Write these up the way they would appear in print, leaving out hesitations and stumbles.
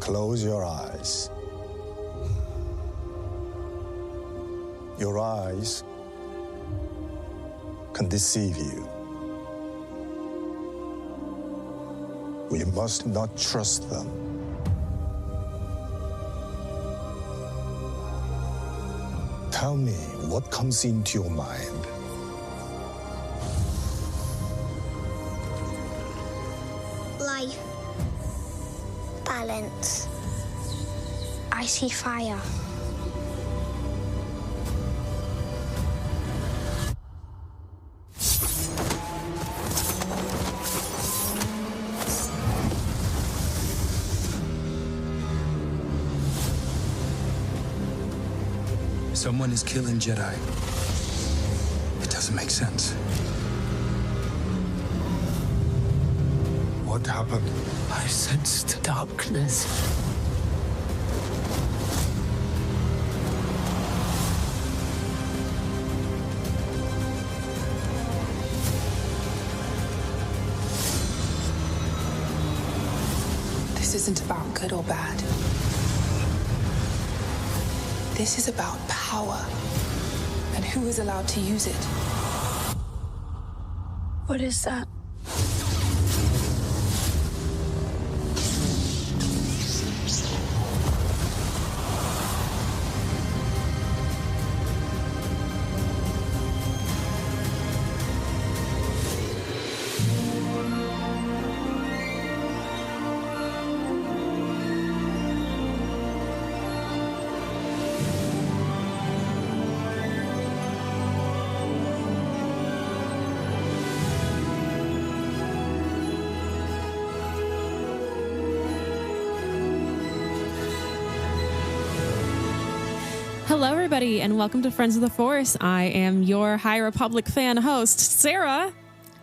Close your eyes. Your eyes can deceive you. We must not trust them. Tell me what comes into your mind. Life. Balance. I see fire. Someone is killing Jedi. It doesn't make sense. What happened? I sensed darkness. This isn't about good or bad. This is about power and who is allowed to use it. What is that? Hello, everybody, and welcome to Friends of the Force. I am your High Republic fan host, Sarah.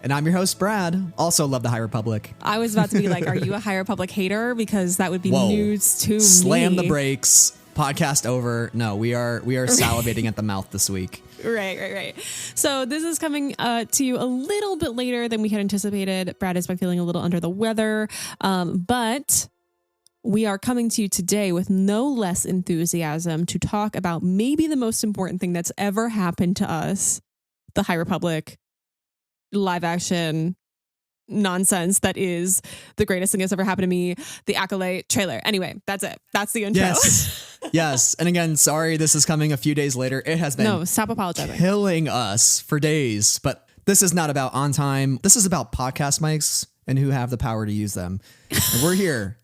And I'm your host, Brad. Also love the High Republic. I was about to be like, are you a High Republic hater? Because that would be news to Slam me. the brakes. Podcast over. No, we are salivating at the mouth this week. Right. So this is coming to you a little bit later than we had anticipated. Brad has been feeling a little under the weather, but we are coming to you today with no less enthusiasm to talk about maybe the most important thing that's ever happened to us, the High Republic live action nonsense that is the greatest thing that's ever happened to me, the Acolyte trailer. Anyway, that's it. That's the intro. Yes. And again, sorry this is coming a few days later. It has been No, stop apologizing. Killing us for days. But this is not about on time. This is about podcast mics and who have the power to use them. And we're here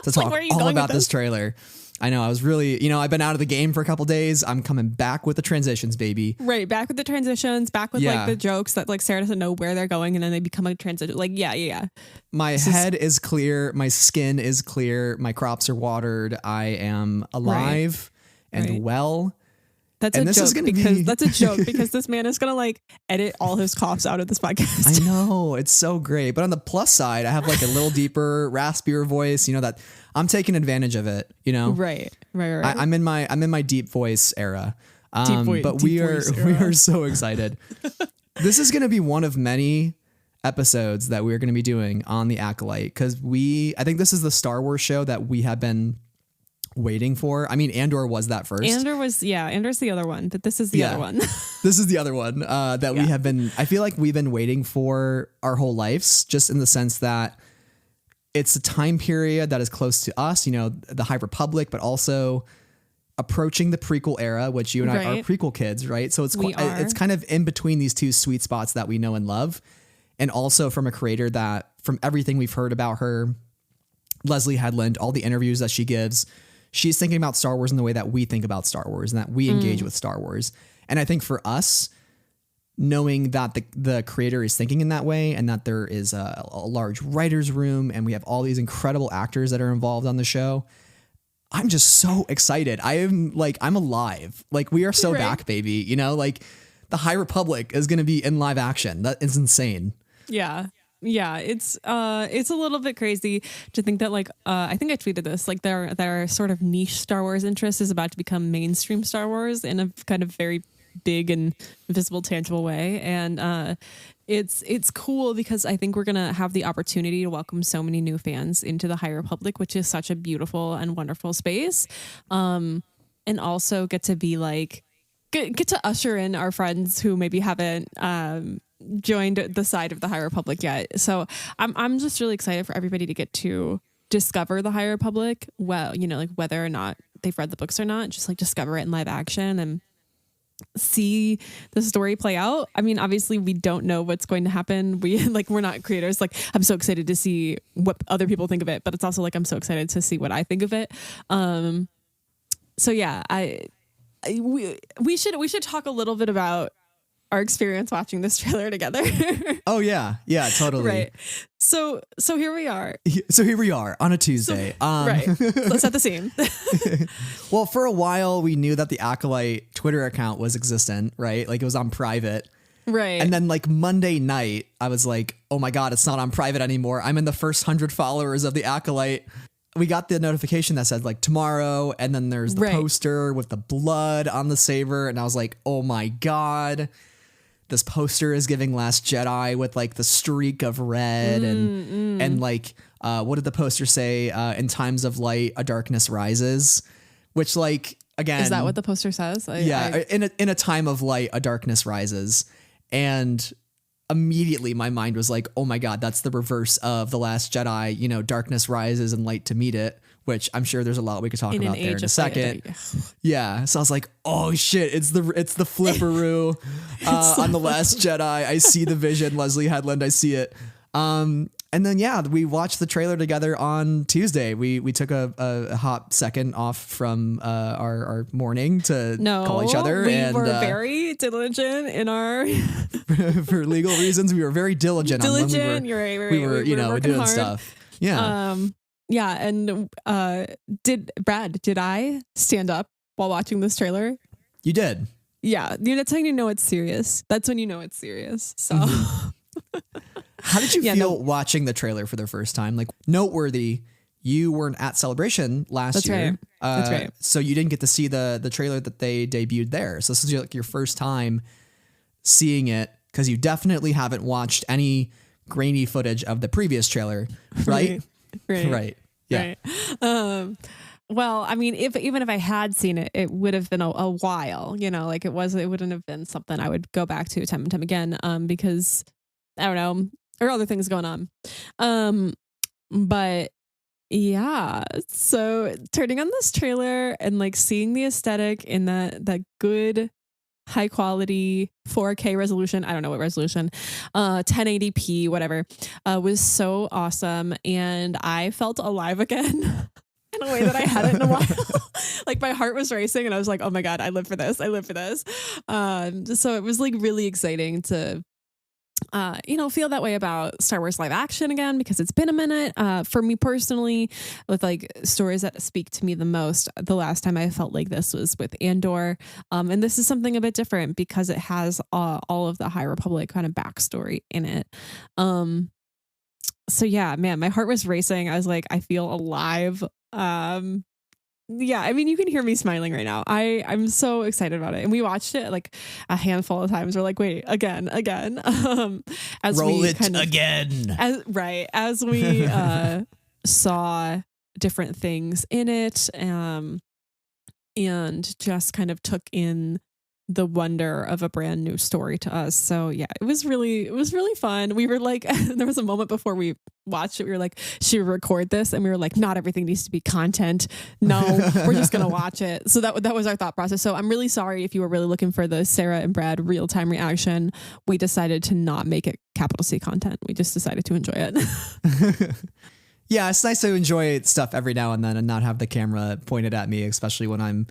to talk all about this trailer. I know. I was really, I've been out of the game for a couple days. I'm coming back with the transitions, baby. Right. Back with the transitions, back with like the jokes that like Sarah doesn't know where they're going and then they become a transition. Like, yeah. My head is clear. My skin is clear. My crops are watered. I am alive and well. That's a joke because this man is going to like edit all his coughs out of this podcast. I know. It's so great. But on the plus side, I have like a little deeper, raspier voice, that I'm taking advantage of it, Right. I'm in my deep voice era. But we are so excited. This is going to be one of many episodes that we're going to be doing on the Acolyte because I think this is the Star Wars show that we have been waiting for. I mean, Andor was that first. Andor's the other one, but this is the other one. This is the other one that we have been, I feel like we've been waiting for our whole lives, just in the sense that it's a time period that is close to us, the High Republic, but also approaching the prequel era, which you and I are prequel kids, right? So it's kind of in between these two sweet spots that we know and love. And also from a creator that, from everything we've heard about her, Leslye Headland, all the interviews that she gives, she's thinking about Star Wars in the way that we think about Star Wars and that we engage with Star Wars. And I think for us, knowing that the creator is thinking in that way and that there is a large writer's room and we have all these incredible actors that are involved on the show, I'm just so excited. I'm alive. Like, we are so back, baby. Like, the High Republic is going to be in live action. That is insane. Yeah. Yeah, it's a little bit crazy to think that I think I tweeted this, like their sort of niche Star Wars interest is about to become mainstream Star Wars in a kind of very big and visible, tangible way. And it's cool because I think we're gonna have the opportunity to welcome so many new fans into the High Republic, which is such a beautiful and wonderful space, and also get to be like get to usher in our friends who maybe haven't joined the side of the High Republic yet. So I'm just really excited for everybody to get to discover the High Republic. Well, you know, like whether or not they've read the books or not, just like discover it in live action and see the story play out. I mean, obviously we don't know what's going to happen. We're not creators. Like, I'm so excited to see what other people think of it, but it's also like I'm so excited to see what I think of it. So yeah, we should talk a little bit about our experience watching this trailer together. Oh yeah, totally. Right. So here we are. So here we are on a Tuesday. Right. Let's set the scene. Well, for a while we knew that the Acolyte Twitter account was existent, right? Like it was on private. Right. And then like Monday night, I was like, oh my God, it's not on private anymore. I'm in the first 100 followers of the Acolyte. We got the notification that said like tomorrow, and then there's the poster with the blood on the saber, and I was like, oh my God. This poster is giving Last Jedi with like the streak of red and like what did the poster say? In times of light, a darkness rises, which like again, is that what the poster says? In a time of light, a darkness rises, and immediately my mind was like, oh my God, that's the reverse of the Last Jedi. You know, darkness rises and light to meet it. Which I'm sure there's a lot we could talk about there in a second. Yeah. So I was like, oh shit, it's the flipperoo on the Last Jedi. I see the vision, Leslye Headland, I see it. And then yeah, we watched the trailer together on Tuesday. We took a hot second off from our morning to call each other. We were very diligent in our for legal reasons. We were very diligent. Diligent, you're right. We were doing hard. stuff. Yeah. Yeah, and did I stand up while watching this trailer? You did. Yeah, that's how you know it's serious. That's when you know it's serious. So, how did you feel watching the trailer for the first time? Like, noteworthy, you weren't at Celebration last year. Right. That's right. So you didn't get to see the trailer that they debuted there. So this is like your first time seeing it because you definitely haven't watched any grainy footage of the previous trailer, right? Right. Yeah. Right. Well, I mean, even if I had seen it, it would have been a while, you know, like it wouldn't have been something I would go back to time and time again, because I don't know, there are other things going on. But yeah, so turning on this trailer and like seeing the aesthetic in that good high quality 4K resolution, I don't know what resolution, 1080p, whatever, was so awesome. And I felt alive again in a way that I hadn't in a while. Like my heart was racing and I was like, oh my God, I live for this. So it was like really exciting to feel that way about Star Wars live action again, because it's been a minute. For me personally, with like stories that speak to me the most, the last time I felt like this was with Andor. And this is something a bit different because it has all of the High Republic kind of backstory in it. So yeah, man, my heart was racing. I was like, I feel alive. Yeah, I mean, you can hear me smiling right now. I'm so excited about it. And we watched it like a handful of times. We're like, wait, again. As roll we it kind of, again. As we saw different things in it, and just kind of took in the wonder of a brand new story to us. So yeah, it was really fun. We were like, there was a moment before we watched it, we were like, should we record this? And we were like, not everything needs to be content. No, we're just gonna watch it. So that was our thought process. So I'm really sorry if you were really looking for the Sarah and Brad real-time reaction. We decided to not make it capital C content. We just decided to enjoy it. Yeah, it's nice to enjoy stuff every now and then and not have the camera pointed at me, especially when I'm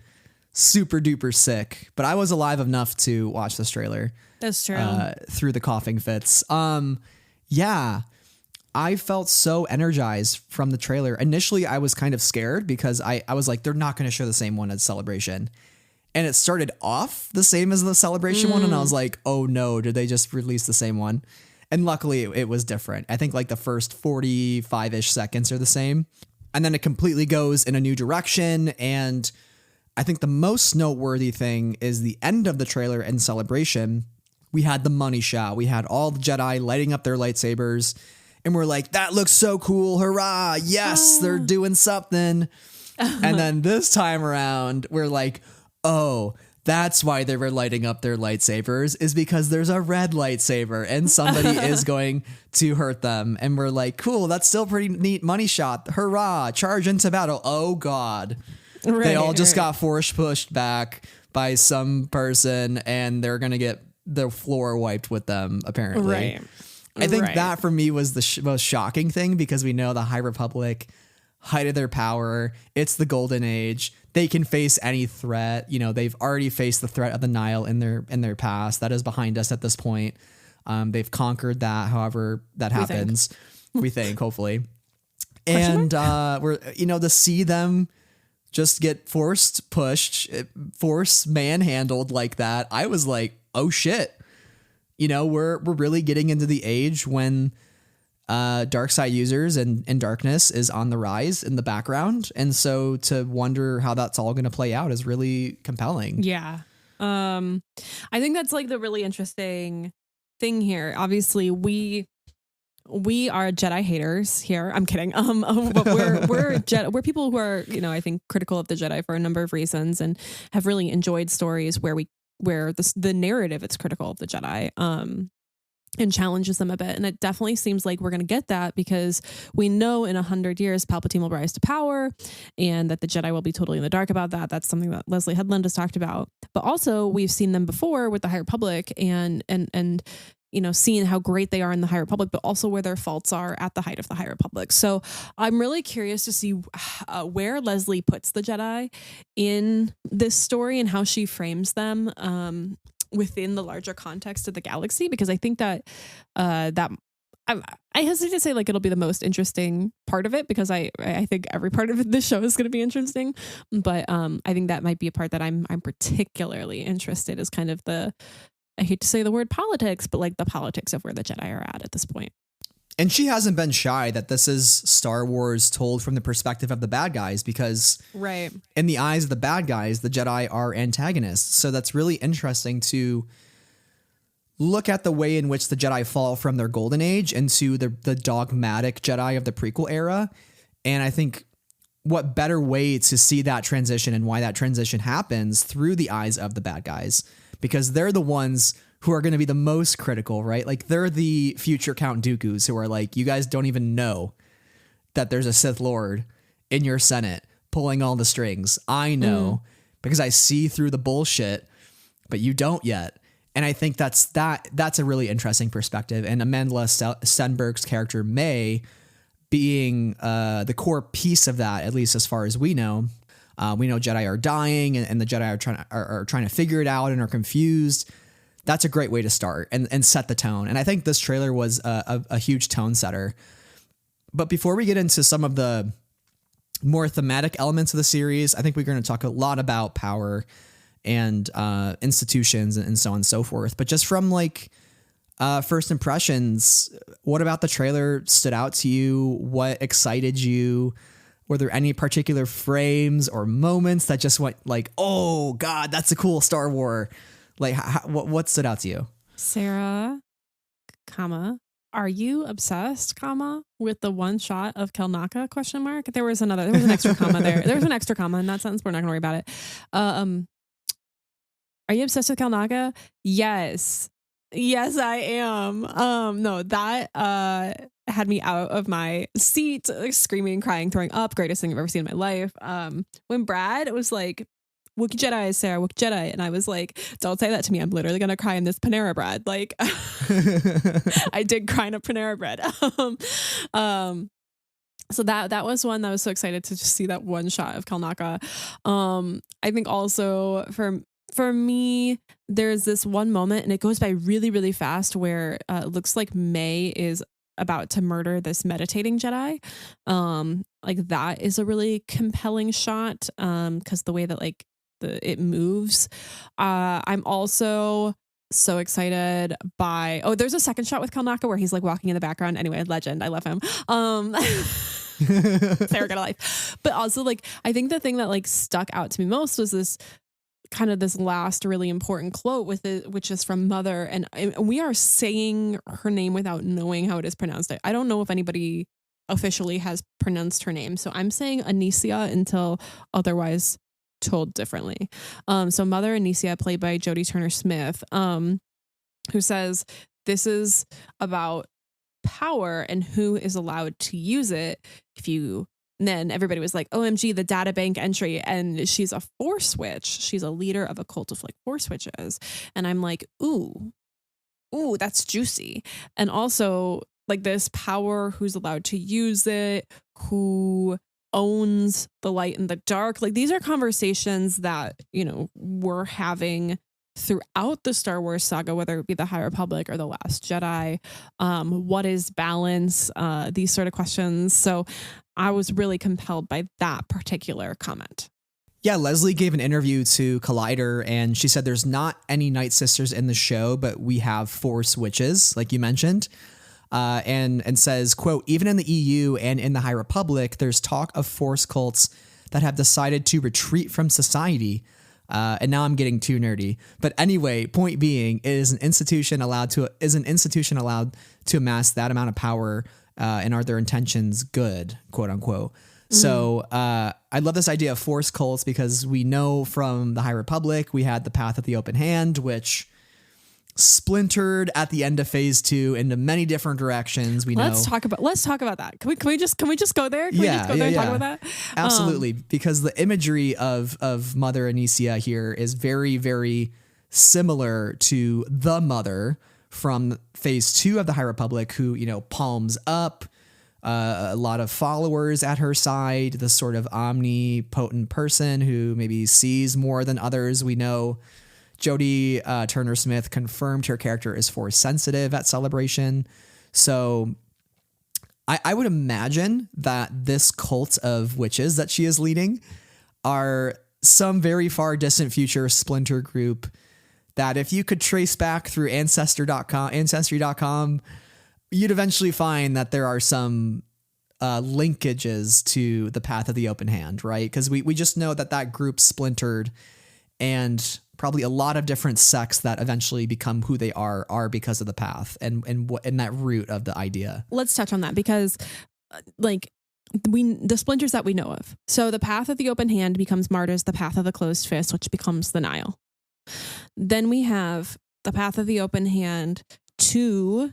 super duper sick. But I was alive enough to watch this trailer. That's true. Through the coughing fits. Yeah, I felt so energized from the trailer. Initially, I was kind of scared because I was like, they're not going to show the same one as Celebration. And it started off the same as the Celebration one. And I was like, oh no, did they just release the same one? And luckily it was different. I think like the first 45-ish seconds are the same. And then it completely goes in a new direction. And I think the most noteworthy thing is the end of the trailer in Celebration we had the money shot, we had all the Jedi lighting up their lightsabers, and we're like, that looks so cool, hurrah, yes, they're doing something. And then this time around, we're like, oh, that's why they were lighting up their lightsabers, is because there's a red lightsaber and somebody is going to hurt them. And we're like, cool, that's still pretty neat money shot. Hurrah, charge into battle. Oh, God. They all just got force pushed back by some person and they're going to get the floor wiped with them, apparently. Right. I think that for me was the most shocking thing, because we know the High Republic, height of their power, it's the Golden Age. They can face any threat. You know, they've already faced the threat of the Nile in their past. That is behind us at this point. They've conquered that, however that happens. We think, hopefully. And we're, you know, to see them just get force manhandled like that, I was like, oh shit. You know, we're really getting into the age when dark side users and darkness is on the rise in the background. And so to wonder how that's all going to play out is really compelling. Yeah. I think that's like the really interesting thing here. Obviously we are Jedi haters here. I'm kidding. But we're people who are, you know, I think critical of the Jedi for a number of reasons, and have really enjoyed stories where the narrative is critical of the Jedi. And challenges them a bit. And it definitely seems like we're going to get that, because we know in 100 years, Palpatine will rise to power and that the Jedi will be totally in the dark about that. That's something that Leslye Headland has talked about. But also we've seen them before with the High Republic and you know, seeing how great they are in the High Republic, but also where their faults are at the height of the High Republic. So I'm really curious to see where Leslye puts the Jedi in this story and how she frames them within the larger context of the galaxy, because I think that I hesitate to say like it'll be the most interesting part of it, because I think every part of this show is going to be interesting, but I think that might be a part that I'm particularly interested, is kind of I hate to say the word politics, but like the politics of where the Jedi are at this point. And she hasn't been shy that this is Star Wars told from the perspective of the bad guys, because in the eyes of the bad guys, the Jedi are antagonists. So that's really interesting to look at the way in which the Jedi fall from their golden age into the dogmatic Jedi of the prequel era. And I think what better way to see that transition and why that transition happens through the eyes of the bad guys, because they're the ones who are going to be the most critical, right? Like they're the future Count Dooku's who are like, you guys don't even know that there's a Sith Lord in your Senate pulling all the strings. I know because I see through the bullshit, but you don't yet. And I think that's a really interesting perspective. And Amandla Stenberg's character May being the core piece of that, at least as far as we know. We know Jedi are dying and the Jedi are trying to figure it out and are confused. That's a great way to start and set the tone. And I think this trailer was a huge tone setter. But before we get into some of the more thematic elements of the series, I think we're going to talk a lot about power and institutions and so on and so forth. But just from like first impressions, what about the trailer stood out to you? What excited you? Were there any particular frames or moments that just went like, oh God, that's a cool Star Wars? Like, what stood out to you? Sarah, are you obsessed, with the one shot of Kelnaka, ? There was an extra comma there. There was an extra comma in that sentence. We're not going to worry about it. Are you obsessed with Kelnaka? Yes. Yes, I am. No, that had me out of my seat, like, screaming, crying, throwing up. Greatest thing I've ever seen in my life. When Brad was like, Wookiee Jedi, Sarah, Wookiee Jedi. And I was like, don't say that to me. I'm literally going to cry in this Panera Bread. Like, I did cry in a Panera Bread. So that was one that I was so excited to just see that one shot of Kelnaka. I think also for me, there's this one moment, and it goes by really, really fast, where it looks like May is about to murder this meditating Jedi. Like that is a really compelling shot, because the way that like it moves. I'm also so excited by there's a second shot with Kelnaka where he's like walking in the background. Anyway, legend. I love him. Sarah got a life. But also like I think the thing that like stuck out to me most was this kind of this last really important quote with it, which is from Mother. And we are saying her name without knowing how it is pronounced. I don't know if anybody officially has pronounced her name. So I'm saying Anicia until otherwise told differently. So Mother Anicia, played by Jodie Turner-Smith, who says, this is about power and who is allowed to use it. And then everybody was like, OMG, the data bank entry. And she's a force witch. She's a leader of a cult of like force witches. And I'm like, ooh, that's juicy. And also like this power, who's allowed to use it, who owns the light and the dark. Like these are conversations that, we're having throughout the Star Wars saga, whether it be the High Republic or the Last Jedi. What is balance? These sort of questions. So I was really compelled by that particular comment. Yeah, Leslye gave an interview to Collider, and she said there's not any Night Sisters in the show, but we have Force witches, like you mentioned. And says, quote, even in the EU and in the High Republic, there's talk of Force cults that have decided to retreat from society. And now I'm getting too nerdy. But anyway, point being, is an institution allowed to amass that amount of power? And are their intentions good, quote unquote? So I love this idea of Force cults because we know from the High Republic, we had the Path of the Open Hand, which splintered at the end of phase 2 into many different directions. Let's talk about that. Can we just go there? Can we just go there and talk about that? Absolutely. Because the imagery of Mother Anicia here is very, very similar to the Mother from phase 2 of the High Republic, who, palms up, a lot of followers at her side, this sort of omnipotent person who maybe sees more than others. We know Jodie Turner-Smith confirmed her character is Force sensitive at Celebration. So I would imagine that this cult of witches that she is leading are some very far distant future splinter group that if you could trace back through ancestry.com, you'd eventually find that there are some linkages to the Path of the Open Hand, right? Because we just know that group splintered, and probably a lot of different sects that eventually become who they are because of the path and that root of the idea. Let's touch on that because the splinters that we know of. So the Path of the Open Hand becomes Marta's the Path of the Closed Fist, which becomes the Nile. Then we have the Path of the Open Hand to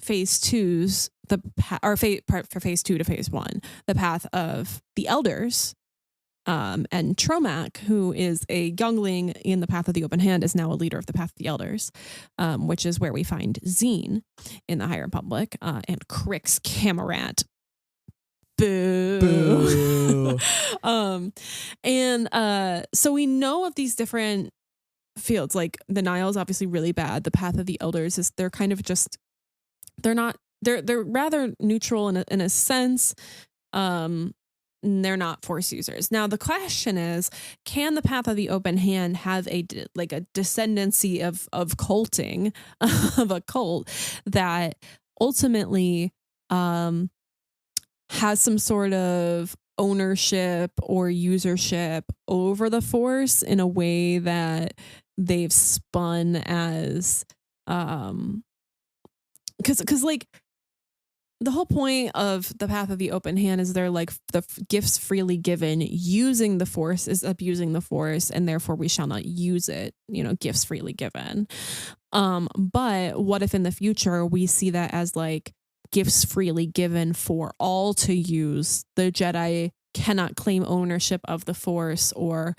phase 2's for phase 2 to phase 1, the Path of the Elders. And Tromac, who is a youngling in the Path of the Open Hand, is now a leader of the Path of the Elders, which is where we find Zine in the High Republic, and Crix Camerat. Boo. So we know of these different fields. Like the Nile is obviously really bad. The Path of the Elders they're rather neutral in a sense. They're not Force users. Now, the question is, can the Path of the Open Hand have a descendancy of culting, of a cult that ultimately has some sort of ownership or usership over the Force in a way that they've spun as, because like, the whole point of the Path of the Open Hand is they're like the gifts freely given. Using the Force is abusing the Force, and therefore we shall not use it. Gifts freely given. But what if in the future we see that as like gifts freely given for all to use? The Jedi cannot claim ownership of the Force or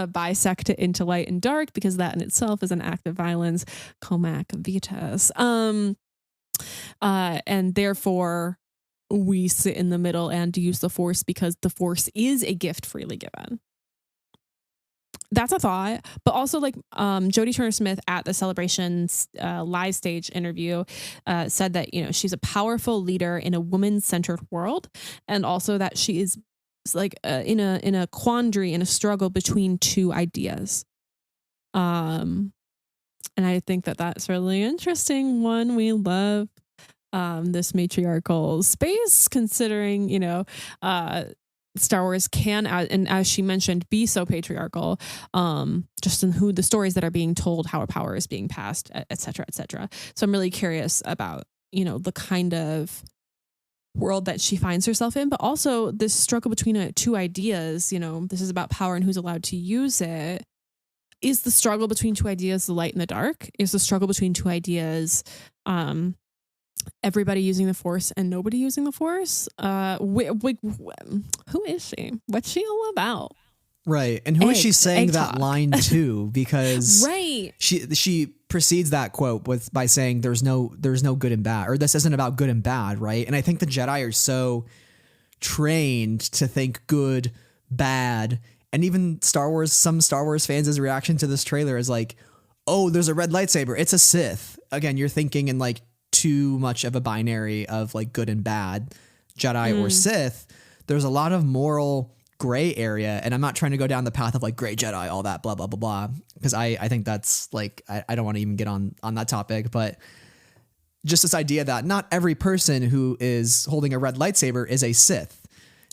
bisect it into light and dark, because that in itself is an act of violence. Comac Vitas. And therefore we sit in the middle and use the Force because the Force is a gift freely given. That's a thought. But also like Jodie Turner-Smith at the Celebrations live stage interview said that, she's a powerful leader in a woman-centered world, and also that she is like in a quandary, in a struggle between two ideas. And I think that's really interesting. One, we love this matriarchal space, considering, Star Wars can, and as she mentioned, be so patriarchal, just in who the stories that are being told, how power is being passed, et cetera, et cetera. So I'm really curious about, the kind of world that she finds herself in, but also this struggle between two ideas. This is about power and who's allowed to use it. Is the struggle between two ideas the light and the dark? Is the struggle between two ideas everybody using the Force and nobody using the Force? Who is she? What's she all about? Right. And who is she saying that line to? Because right. she precedes that quote by saying there's no good and bad, or this isn't about good and bad, right? And I think the Jedi are so trained to think good, bad, and even some Star Wars fans' reaction to this trailer is like, oh, there's a red lightsaber, it's a Sith. Again, you're thinking in like too much of a binary of like good and bad, Jedi or Sith. There's a lot of moral gray area, and I'm not trying to go down the path of like gray Jedi, all that blah blah blah blah, because I think that's like I don't want to even get on that topic, but just this idea that not every person who is holding a red lightsaber is a Sith.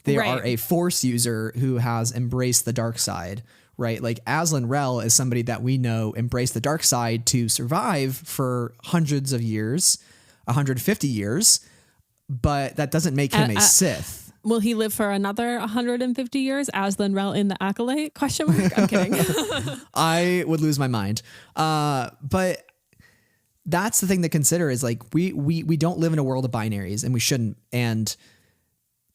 They are a Force user who has embraced the dark side, right? Like Aslan Rel is somebody that we know embraced the dark side to survive for hundreds of years, 150 years, but that doesn't make him a Sith. Will he live for another 150 years? Aslan Rel in the Acolyte? Question mark. I'm kidding. I would lose my mind. But that's the thing to consider is like we don't live in a world of binaries, and we shouldn't. And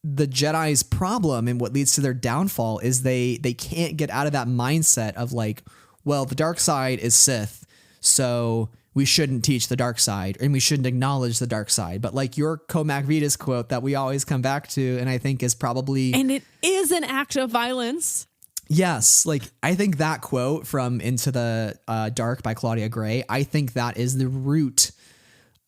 the Jedi's problem and what leads to their downfall is they can't get out of that mindset of like, well, the dark side is Sith, so we shouldn't teach the dark side and we shouldn't acknowledge the dark side. But like your Comac Vetus quote that we always come back to, and I think is probably... And it is an act of violence. Yes. Like I think that quote from Into the Dark by Claudia Gray, I think that is the root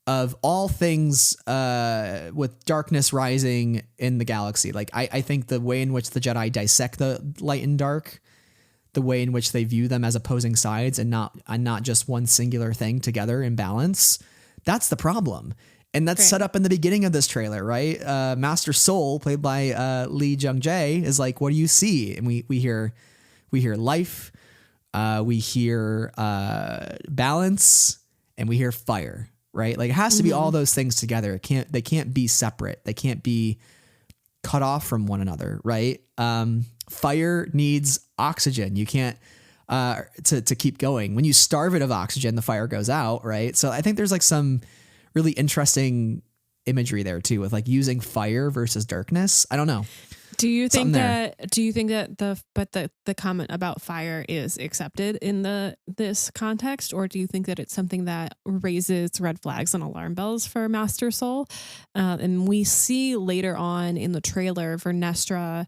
of all things with darkness rising in the galaxy. Like I think the way in which the Jedi dissect the light and dark, the way in which they view them as opposing sides and not just one singular thing together in balance, that's the problem. And that's set up in the beginning of this trailer, right? Master Soul, played by Lee Jung-jae, is like, what do you see? And we hear life, we hear balance, and we hear fire. Right? Like it has to be all those things together. They can't be separate. They can't be cut off from one another. Right? Fire needs oxygen. You can't to keep going. When you starve it of oxygen, the fire goes out. Right? So I think there's like some really interesting imagery there too, with like using fire versus darkness. I don't know. Do you think that the comment about fire is accepted in this context, or do you think that it's something that raises red flags and alarm bells for Master Soul? And we see later on in the trailer Vernestra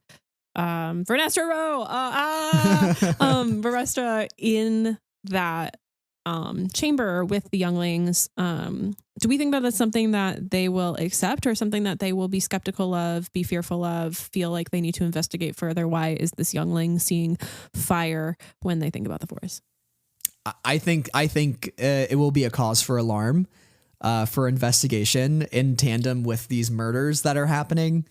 in that chamber with the younglings. Do we think that that's something that they will accept, or something that they will be skeptical of, be fearful of, feel like they need to investigate further? Why is this youngling seeing fire when they think about the Force? I think it will be a cause for alarm, for investigation in tandem with these murders that are happening.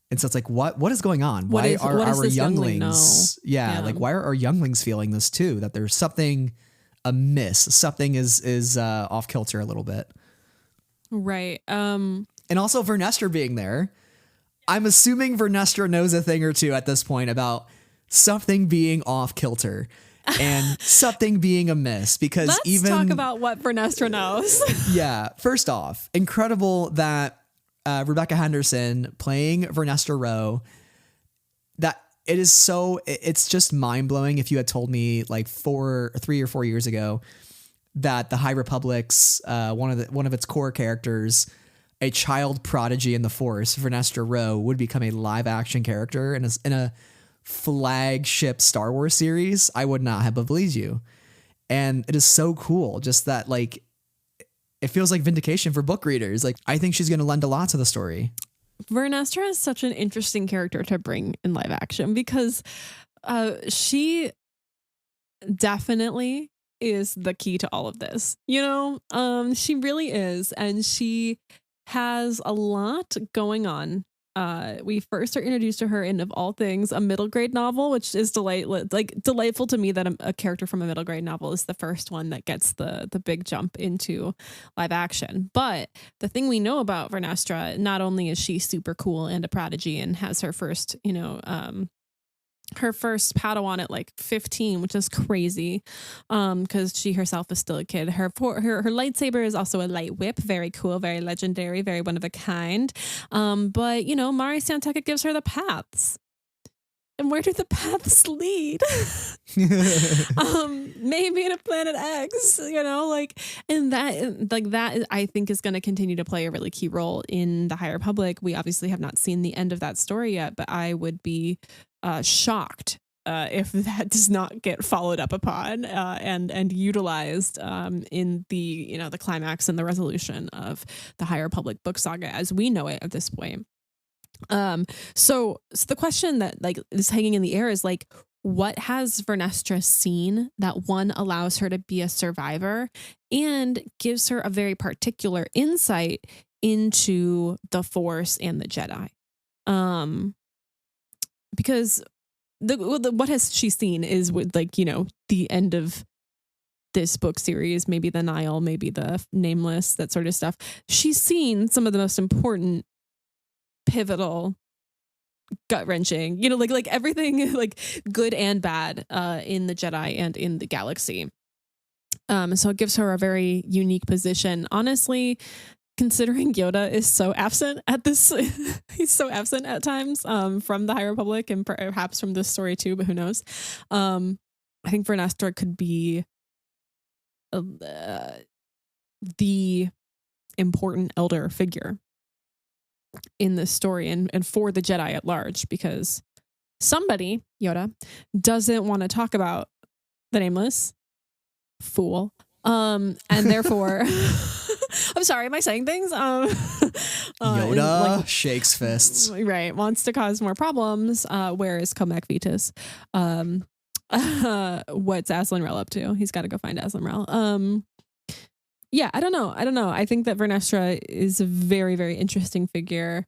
And so it's like, what is going on? Why are our younglings? Like why are our younglings feeling this too? That there's something amiss. Something is off kilter a little bit. Right. And also Vernestra being there. I'm assuming Vernestra knows a thing or two at this point about something being off kilter and something being amiss, because let's talk about what Vernestra knows. Yeah. First off, incredible that Rebecca Henderson playing Vernestra Rowe, that it's just mind blowing. If you had told me like 3 or 4 years ago that the High Republic's one of its core characters, a child prodigy in the Force, Vernestra Rowe, would become a live action character in a flagship Star Wars series, I would not have believed you. And it is so cool, just that like it feels like vindication for book readers. Like I think she's going to lend a lot to the story. Vernestra is such an interesting character to bring in live action, because she definitely is the key to all of this. She really is. And she has a lot going on We first are introduced to her in, of all things, a middle grade novel, which is delightful to me that a character from a middle grade novel is the first one that gets the big jump into live action. But the thing we know about Vernestra, not only is she super cool and a prodigy and has her first, her first Padawan at like 15, which is crazy, because she herself is still a kid. Her lightsaber is also a light whip, very cool, very legendary, very one of a kind. But Mari Santeca gives her the paths. And where do the paths lead? Maybe in a Planet X, and that I think is going to continue to play a really key role in the High Republic. We obviously have not seen the end of that story yet, but I would be shocked if that does not get followed up upon and utilized in the climax and the resolution of the High Republic book saga as we know it at this point. So the question that is hanging in the air is what has Vernestra seen that one allows her to be a survivor and gives her a very particular insight into the Force and the Jedi? Because what has she seen is with the end of this book series, maybe the Nile, maybe the Nameless, that sort of stuff. She's seen some of the most important, pivotal, gut-wrenching, everything good and bad in the Jedi and in the galaxy. So it gives her a very unique position. Honestly, considering Yoda is so absent at this, he's so absent at times from the High Republic and perhaps from this story too, but who knows? I think Vernestra could be the important elder figure in this story and for the Jedi at large, because somebody, Yoda, doesn't want to talk about the Nameless. Fool. And therefore I'm sorry, am I saying things? Yoda shakes fists. Right. Wants to cause more problems. Where is Comac Vetus? What's Aslan Rel up to? He's got to go find Aslan Rel. Yeah, I don't know. I think that Vernestra is a very, very interesting figure.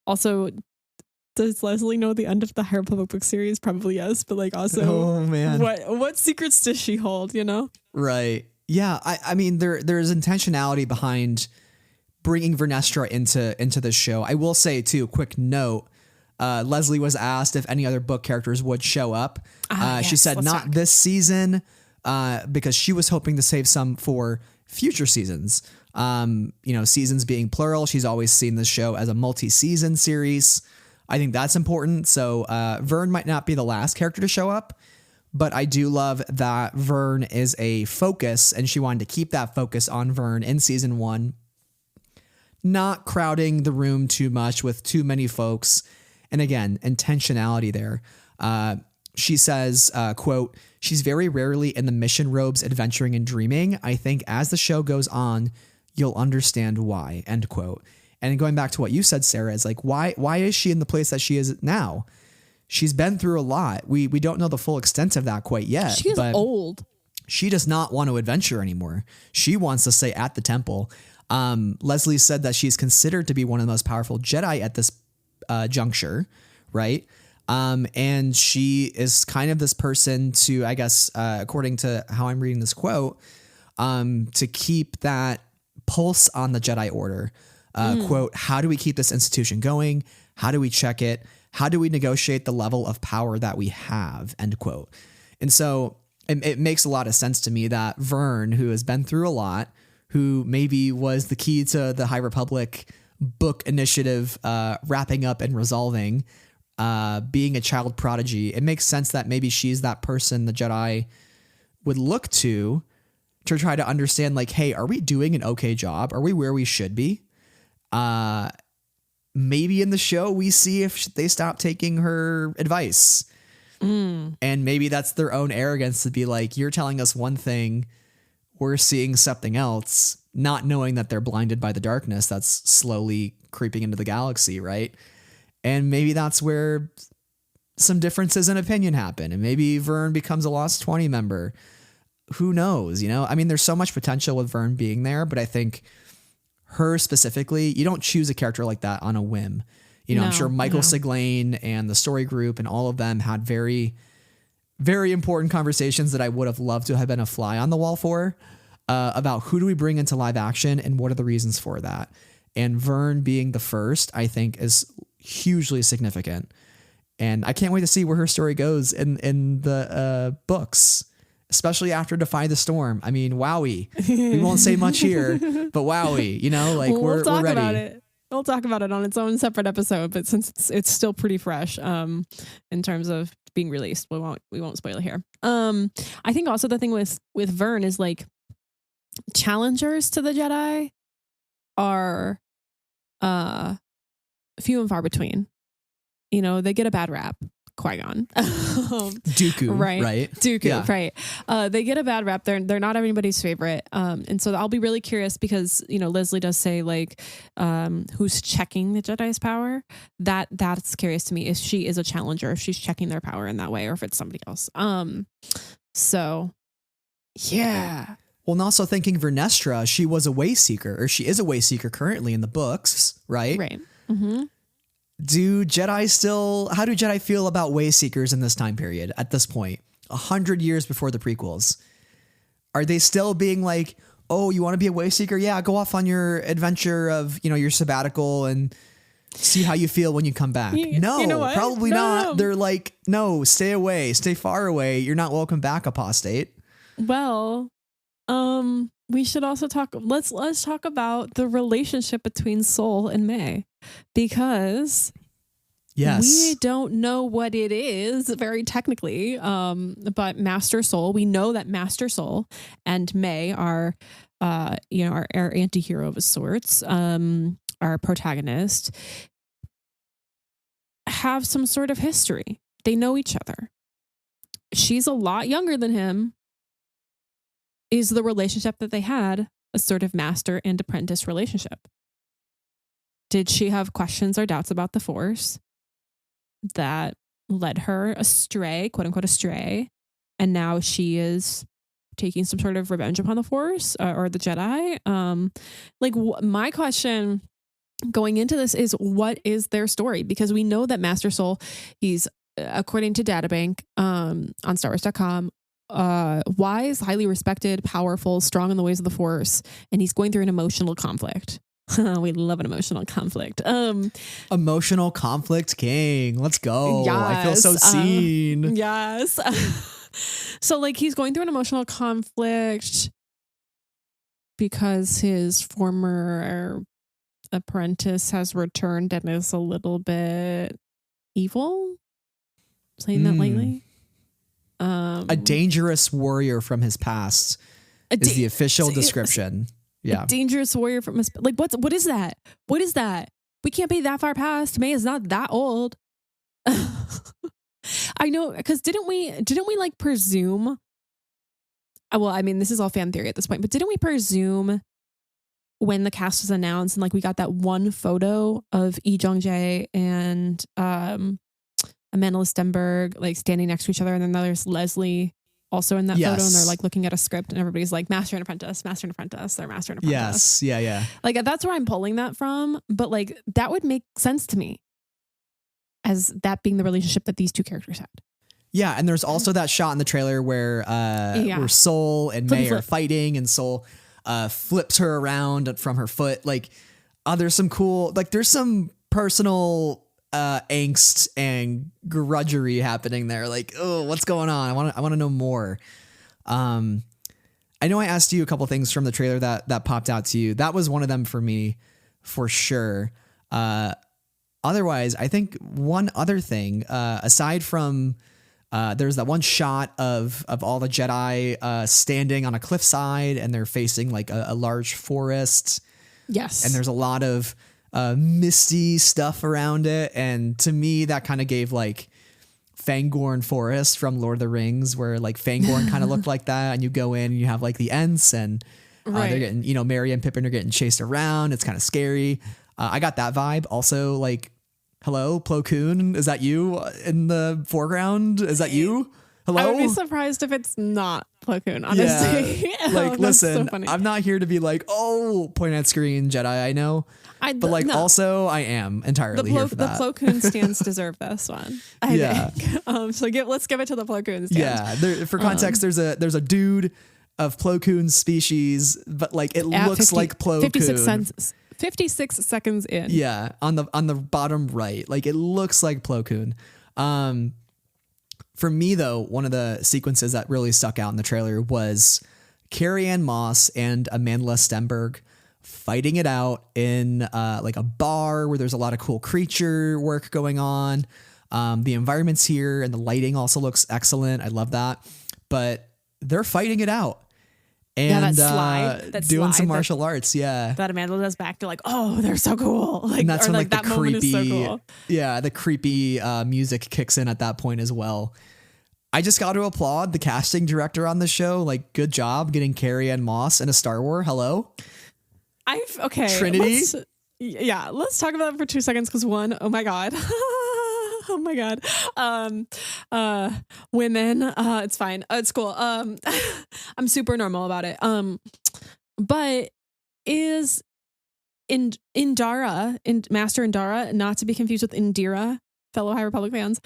Also, does Leslye know the end of the High Republic book series? Probably yes, but also, oh man, what secrets does she hold? Right. Yeah, I mean, there's intentionality behind bringing Vernestra into this show. I will say too, quick note. Leslye was asked if any other book characters would show up. She said not this season, because she was hoping to save some for future seasons. Seasons being plural. She's always seen this show as a multi-season series. I think that's important. So Vern might not be the last character to show up, but I do love that Vern is a focus, and she wanted to keep that focus on Vern in season 1, not crowding the room too much with too many folks. And again, intentionality there. She says, quote, "She's very rarely in the mission robes adventuring and dreaming. I think as the show goes on, you'll understand why," end quote. And going back to what you said, Sarah, is why is she in the place that she is now? She's been through a lot. We don't know the full extent of that quite yet. She's old. She does not want to adventure anymore. She wants to stay at the temple. Leslye said that she's considered to be one of the most powerful Jedi at this juncture, right? And she is kind of this person to, I guess, according to how I'm reading this quote, to keep that pulse on the Jedi Order. Quote, "How do we keep this institution going? How do we check it? How do we negotiate the level of power that we have?" End quote. And so it makes a lot of sense to me that Vern, who has been through a lot, who maybe was the key to the High Republic book initiative wrapping up and resolving, being a child prodigy, it makes sense that maybe she's that person the Jedi would look to try to understand, hey, are we doing an okay job? Are we where we should be? Maybe in the show we see if they stop taking her advice. And maybe that's their own arrogance to be you're telling us one thing, we're seeing something else, not knowing that they're blinded by the darkness that's slowly creeping into the galaxy, right? And maybe that's where some differences in opinion happen. And maybe Vern becomes a Lost 20 member. Who knows? I mean, there's so much potential with Vern being there, but I think her specifically, you don't choose a character like that on a whim. You know, I'm sure Michael no. Siglain and the story group and all of them had very, very important conversations that I would have loved to have been a fly on the wall for, about who do we bring into live action and what are the reasons for that. And Vern being the first, I think, is hugely significant. And I can't wait to see where her story goes in the books, especially after Defy the Storm. I mean, wowie. We won't say much here, but wowie, you know, like we're talk ready. about it. We'll talk about it on its own separate episode, but since it's still pretty fresh in terms of being released, we won't spoil it here. I think also the thing with Vern is like challengers to the Jedi are few and far between. You know, they get a bad rap. Qui-Gon. Dooku, right? Dooku, yeah. Right. They get a bad rap. They're not everybody's favorite. And so I'll be really curious because, you know, Leslye does say like, who's checking the Jedi's power? That's curious to me if she is a challenger, if she's checking their power in that way, or if it's somebody else. So yeah. Well, and also thinking Vernestra, she was a way seeker, or she is a way seeker currently in the books, right? Right. Mm-hmm. How do Jedi feel about way seekers in this time period at this point, 100 years before the prequels? Are they still being like, oh, you want to be a way seeker? Yeah, go off on your adventure of, you know, your sabbatical and see how you feel when you come back. No, you know what? Probably No. not. They're like, no, stay away, stay far away. You're not welcome back, apostate. Well, we should also let's talk about the relationship between Sol and May, because yes, we don't know what it is very technically. But Master Sol, we know that Master Sol and May are, our anti-hero of sorts, our protagonist, have some sort of history. They know each other. She's a lot younger than him. Is the relationship that they had a sort of master and apprentice relationship? Did she have questions or doubts about the Force that led her astray, quote unquote astray, and now she is taking some sort of revenge upon the Force or the Jedi? My question going into this is, what is their story? Because we know that Master Sol, he's, according to Databank on StarWars.com, wise, highly respected, powerful, strong in the ways of the Force, and he's going through an emotional conflict. We love an emotional conflict. Emotional conflict king. Let's go. Yes, I feel so seen. Yes. So like he's going through an emotional conflict because his former apprentice has returned and is a little bit evil. Saying that lightly. A dangerous warrior from his past is the official description. Yeah. A dangerous warrior from his, like, what is that? What is that? We can't be that far past. May is not that old. I know, because didn't we like presume? Well, I mean, this is all fan theory at this point, but didn't we presume when the cast was announced and like we got that one photo of Lee Jong-jae and Amanda Stenberg like standing next to each other, and then there's Leslye also in that photo, and they're like looking at a script, and everybody's like master and apprentice, master and apprentice, they're master and apprentice. Yes, yeah. Like that's where I'm pulling that from, but like that would make sense to me as that being the relationship that these two characters had. Yeah, and there's also that shot in the trailer where Sol and May are fighting, and Sol flips her around from her foot. Like, there's some cool, like there's some personal angst and grudgery happening there. Like, oh, what's going on? I want to know more. I know I asked you a couple things from the trailer that popped out to you. That was one of them for me, for sure. Otherwise, I think one other thing, aside from there's that one shot of all the Jedi standing on a cliffside, and they're facing like a large forest. Yes. And there's a lot of misty stuff around it. And to me, that kind of gave like Fangorn Forest from Lord of the Rings, where like Fangorn kind of looked like that. And you go in and you have like the Ents, and they're getting, Merry and Pippin are getting chased around. It's kind of scary. I got that vibe. Also, like, hello, Plo Koon, is that you in the foreground? Is that you? Hello? I would be surprised if it's not Plo Koon, honestly. Yeah. Like, That's so listen, funny. I'm not here to be like, oh, point at screen Jedi. I know, but like, no. also, I am entirely here for The that. Plo Koon stands deserve this one. I think. So let's give it to the Plo Koon stand. Yeah. For context, there's a dude of Plo Koon species, but like it At looks like Plo 56 Koon. 56 seconds in. Yeah, on the bottom right, like it looks like Plo Koon. For me though, one of the sequences that really stuck out in the trailer was Carrie-Anne Moss and Amandla Stenberg fighting it out in like a bar where there's a lot of cool creature work going on. The environments here and the lighting also looks excellent. I love that. But they're fighting it out. And that doing slide some martial arts, yeah. That Amanda does back to like, oh, they're so cool. Like, And that's when like the that moment creepy, is so cool. yeah, the creepy music kicks in at that point as well. I just got to applaud the casting director on the show. Like, good job getting Carrie-Anne Moss in a Star Wars. Hello, Trinity. Let's talk about that for 2 seconds because one, oh my god. Oh my god. Women, it's fine. It's cool. I'm super normal about it. But is Indara, Master Indara, not to be confused with Indira, fellow High Republic fans,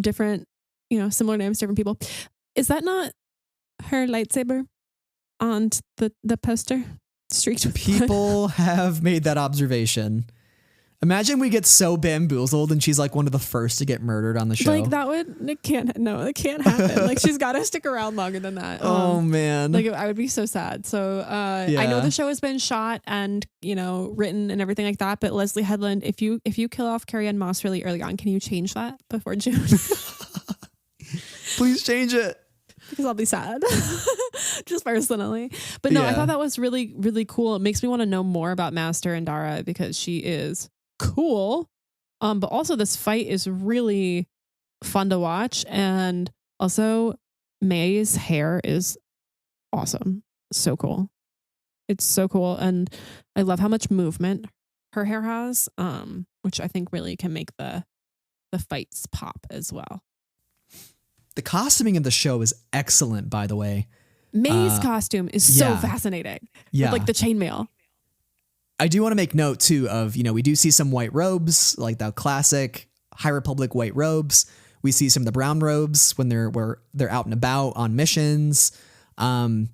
different, similar names, different people. Is that not her lightsaber on the poster? Streaked with blood? people have made that observation. Imagine we get so bamboozled and she's like one of the first to get murdered on the show. Like it can't happen. Like she's got to stick around longer than that. Oh man. Like I would be so sad. So I know the show has been shot and written and everything like that. But Leslye Headland, if you kill off Carrie-Anne Moss really early on, can you change that before June? Please change it. Because I'll be sad, just personally. But no, I thought that was really, really cool. It makes me want to know more about Master Indara because she is cool. But also this fight is really fun to watch. And also May's hair is awesome. So cool. It's so cool. And I love how much movement her hair has, which I think really can make the fights pop as well. The costuming of the show is excellent, by the way. May's costume is so fascinating. Yeah. With like the chainmail. I do want to make note too of, we do see some white robes, like the classic High Republic white robes. We see some of the brown robes when they're out and about on missions. I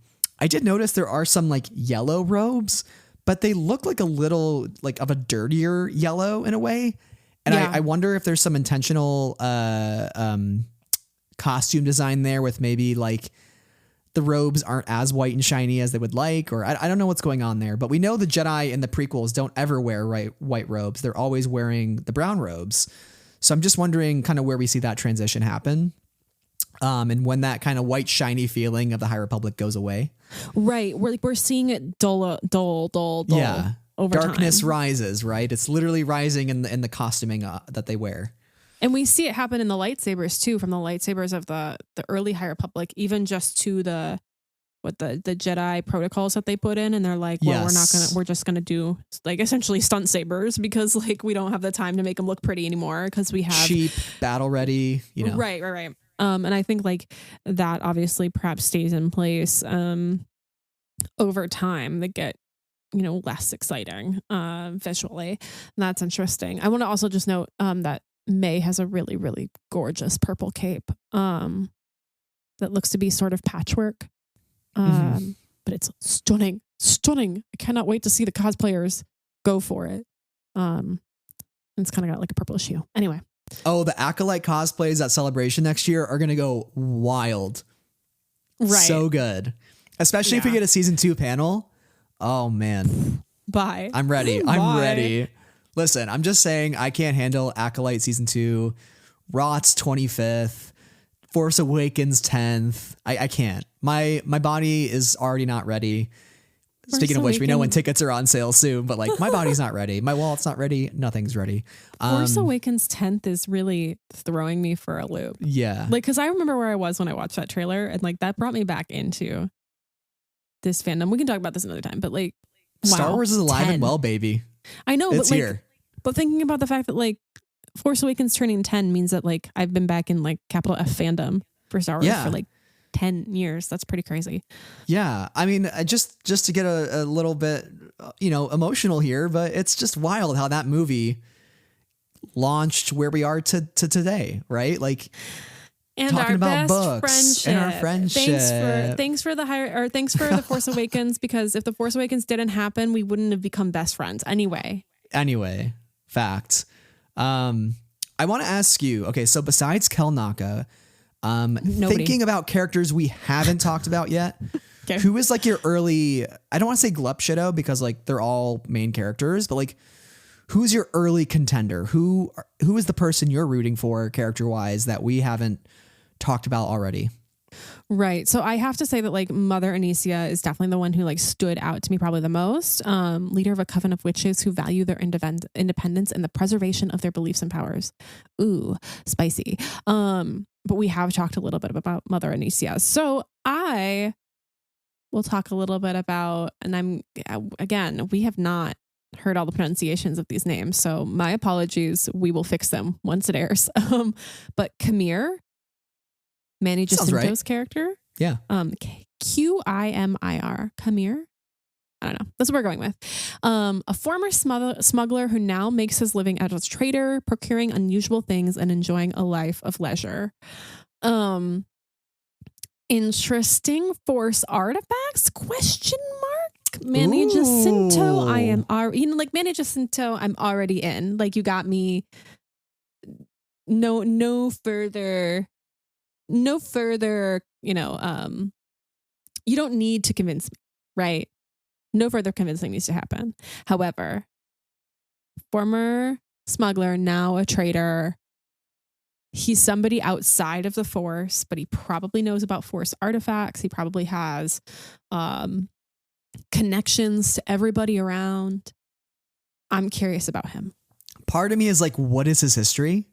did notice there are some like yellow robes, but they look like a little like of a dirtier yellow in a way. And I wonder if there's some intentional costume design there with maybe like the robes aren't as white and shiny as they would like, or I don't know what's going on there, but we know the Jedi in the prequels don't ever wear white robes. They're always wearing the brown robes. So I'm just wondering kind of where we see that transition happen. And when that kind of white shiny feeling of the High Republic goes away. Right. We're seeing it dull. Yeah. Over Darkness time. rises, right? It's literally rising in the costuming that they wear. And we see it happen in the lightsabers too, from the lightsabers of the early High Republic, even just to the Jedi protocols that they put in. And they're like, well, we're just going to do like essentially stunt sabers because like we don't have the time to make them look pretty anymore because we have cheap, battle ready, Right. And I think like that obviously perhaps stays in place over time that get, less exciting visually. And that's interesting. I want to also just note that May has a really, really gorgeous purple cape that looks to be sort of patchwork. But it's stunning. I cannot wait to see the cosplayers go for it. And it's kind of got like a purplish hue. Anyway. Oh, the Acolyte cosplays at Celebration next year are going to go wild. Right. So good. Especially if we get a season 2 panel. Oh man. Bye. I'm ready. I'm ready. Listen, I'm just saying I can't handle Acolyte season 2, Rot's 25th, Force Awakens 10th. I can't. My body is already not ready. Speaking of which, we know when tickets are on sale soon, but like my body's not ready. My wallet's not ready. Nothing's ready. Force Awakens 10th is really throwing me for a loop. Yeah. Like, cause I remember where I was when I watched that trailer and like that brought me back into this fandom. We can talk about this another time, but like, Star Wars is alive and well, baby. I know, it's but like, here. But thinking about the fact that like Force Awakens turning 10 means that like I've been back in like capital F fandom for Star Wars for like 10 years. That's pretty crazy. Yeah. I mean, just to get a little bit, emotional here, but it's just wild how that movie launched where we are to today, right? Like, and talking our about best books friendship. and our friendship. Thanks for The Force Awakens, because if The Force Awakens didn't happen, we wouldn't have become best friends anyway. Fact. I want to ask you, okay, so besides Kel Naka, thinking about characters we haven't talked about yet, Okay. who is like your early, I don't want to say glup shido because like they're all main characters, but like who's your early contender? Who is the person you're rooting for character wise that we haven't talked about already? Right. So I have to say that like Mother Anicia is definitely the one who like stood out to me probably the most. Leader of a coven of witches who value their independence and the preservation of their beliefs and powers. Ooh, spicy. But we have talked a little bit about Mother Anicia. So I will talk a little bit about, and again, we have not heard all the pronunciations of these names. So my apologies. We will fix them once it airs. But Qimir, Manny Sounds right. Jacinto's character. Yeah. Qimir. Qimir. I don't know. That's what we're going with. A former smuggler who now makes his living as a trader, procuring unusual things and enjoying a life of leisure. Interesting Force artifacts? Question mark. Manny Jacinto. Manny Jacinto. I'm already in. Like, you got me. No further. You don't need to convince me, right? No further convincing needs to happen. However, former smuggler, now a trader. He's somebody outside of the Force, but he probably knows about Force artifacts. He probably has connections to everybody around. I'm curious about him. Part of me is like, what is his history?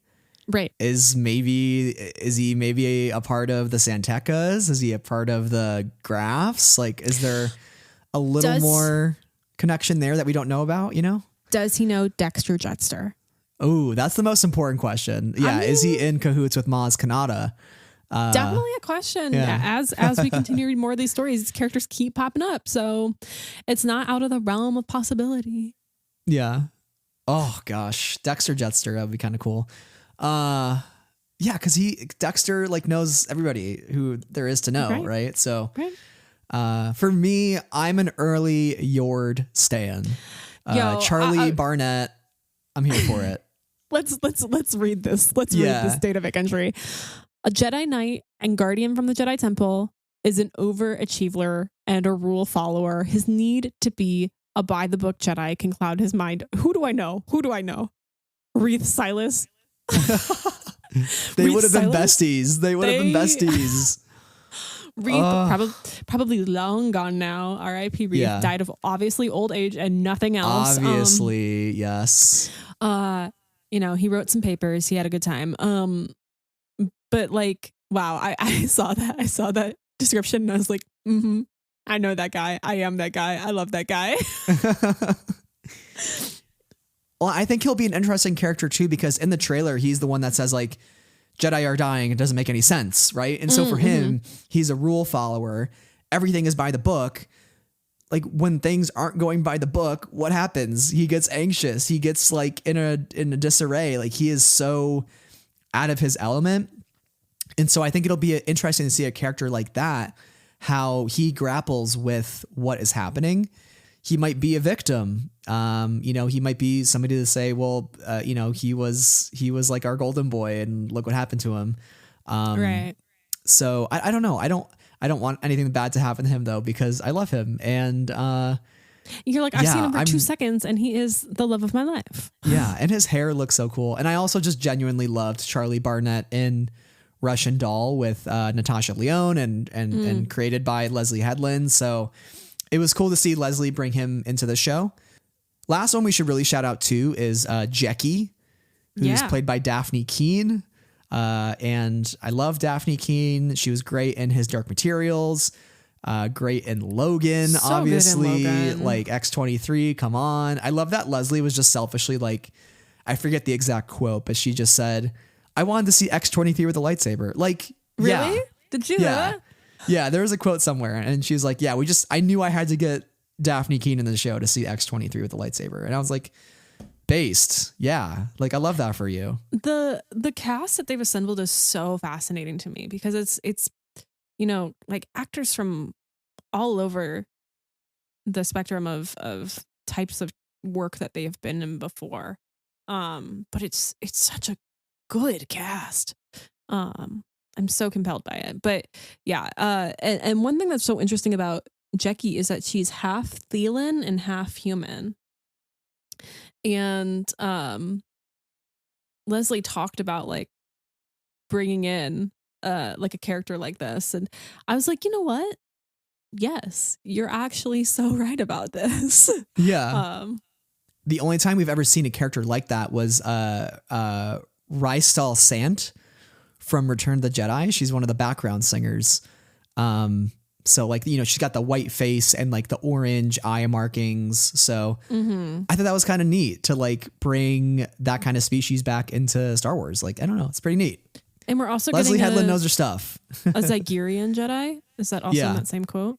Right. Is he maybe a part of the Santecas? Is he a part of the Graphs? Like, is there a little more connection there that we don't know about, Does he know Dexter Jetster? Oh, that's the most important question. Yeah. Is he in cahoots with Maz Kanata? Definitely a question. Yeah. As we continue to read more of these stories, these characters keep popping up. So it's not out of the realm of possibility. Yeah. Oh gosh. Dexter Jetster. That would be kind of cool. Yeah, because Dexter like knows everybody who there is to know, right? So for me, I'm an early Yord stan. Charlie Barnett, I'm here for it. Let's read this. Let's read this database entry. A Jedi Knight and guardian from the Jedi Temple is an overachiever and a rule follower. His need to be a by the book Jedi can cloud his mind. Who do I know? Reith Silas. They would have been besties. Reith, probably long gone now. R.I.P. Reith died of obviously old age and nothing else. Obviously, yes. He wrote some papers. He had a good time. But like, wow, I saw that description and I was like, I know that guy. I am that guy. I love that guy. Well, I think he'll be an interesting character too, because in the trailer, he's the one that says like, Jedi are dying. It doesn't make any sense. Right. And so for him, he's a rule follower. Everything is by the book. Like when things aren't going by the book, what happens? He gets anxious. He gets like in a disarray. Like he is so out of his element. And so I think it'll be interesting to see a character like that, how he grapples with what is happening. He might be a victim. He might be somebody to say, well, he was like our golden boy and look what happened to him. Right. So I don't know. I don't want anything bad to happen to him though, because I love him. And, you're like, I've seen him for 2 seconds and he is the love of my life. Yeah. And his hair looks so cool. And I also just genuinely loved Charlie Barnett in Russian Doll with, Natasha Lyonne and created by Leslye Headland. So it was cool to see Leslye bring him into the show. Last one we should really shout out to is Jecki, who's played by Daphne Keane. And I love Daphne Keane. She was great in His Dark Materials, great in Logan, so obviously, good in Logan. like X-23. Come on. I love that Leslye was just selfishly like, I forget the exact quote, but she just said, I wanted to see X-23 with a lightsaber. Like, really? Yeah. Did you know that? Yeah, there was a quote somewhere, and she's like, "Yeah, I knew I had to get Daphne Keene in the show to see X-23 with the lightsaber," and I was like, "Based, yeah, like I love that for you." The cast that they've assembled is so fascinating to me because it's like actors from all over the spectrum of types of work that they have been in before. But it's such a good cast. I'm so compelled by it. But yeah, and one thing that's so interesting about Jecki is that she's half Thelan and half human. And Leslye talked about like bringing in like a character like this, and I was like, you know what? Yes, you're actually so right about this. Yeah. The only time we've ever seen a character like that was Rystal Sant from Return of the Jedi. She's one of the background singers. So like, she's got the white face and like the orange eye markings. So I thought that was kind of neat to like bring that kind of species back into Star Wars. Like, I don't know. It's pretty neat. And we're also Leslye getting Headland knows her stuff. a Zygerian Jedi. Is that also in that same quote?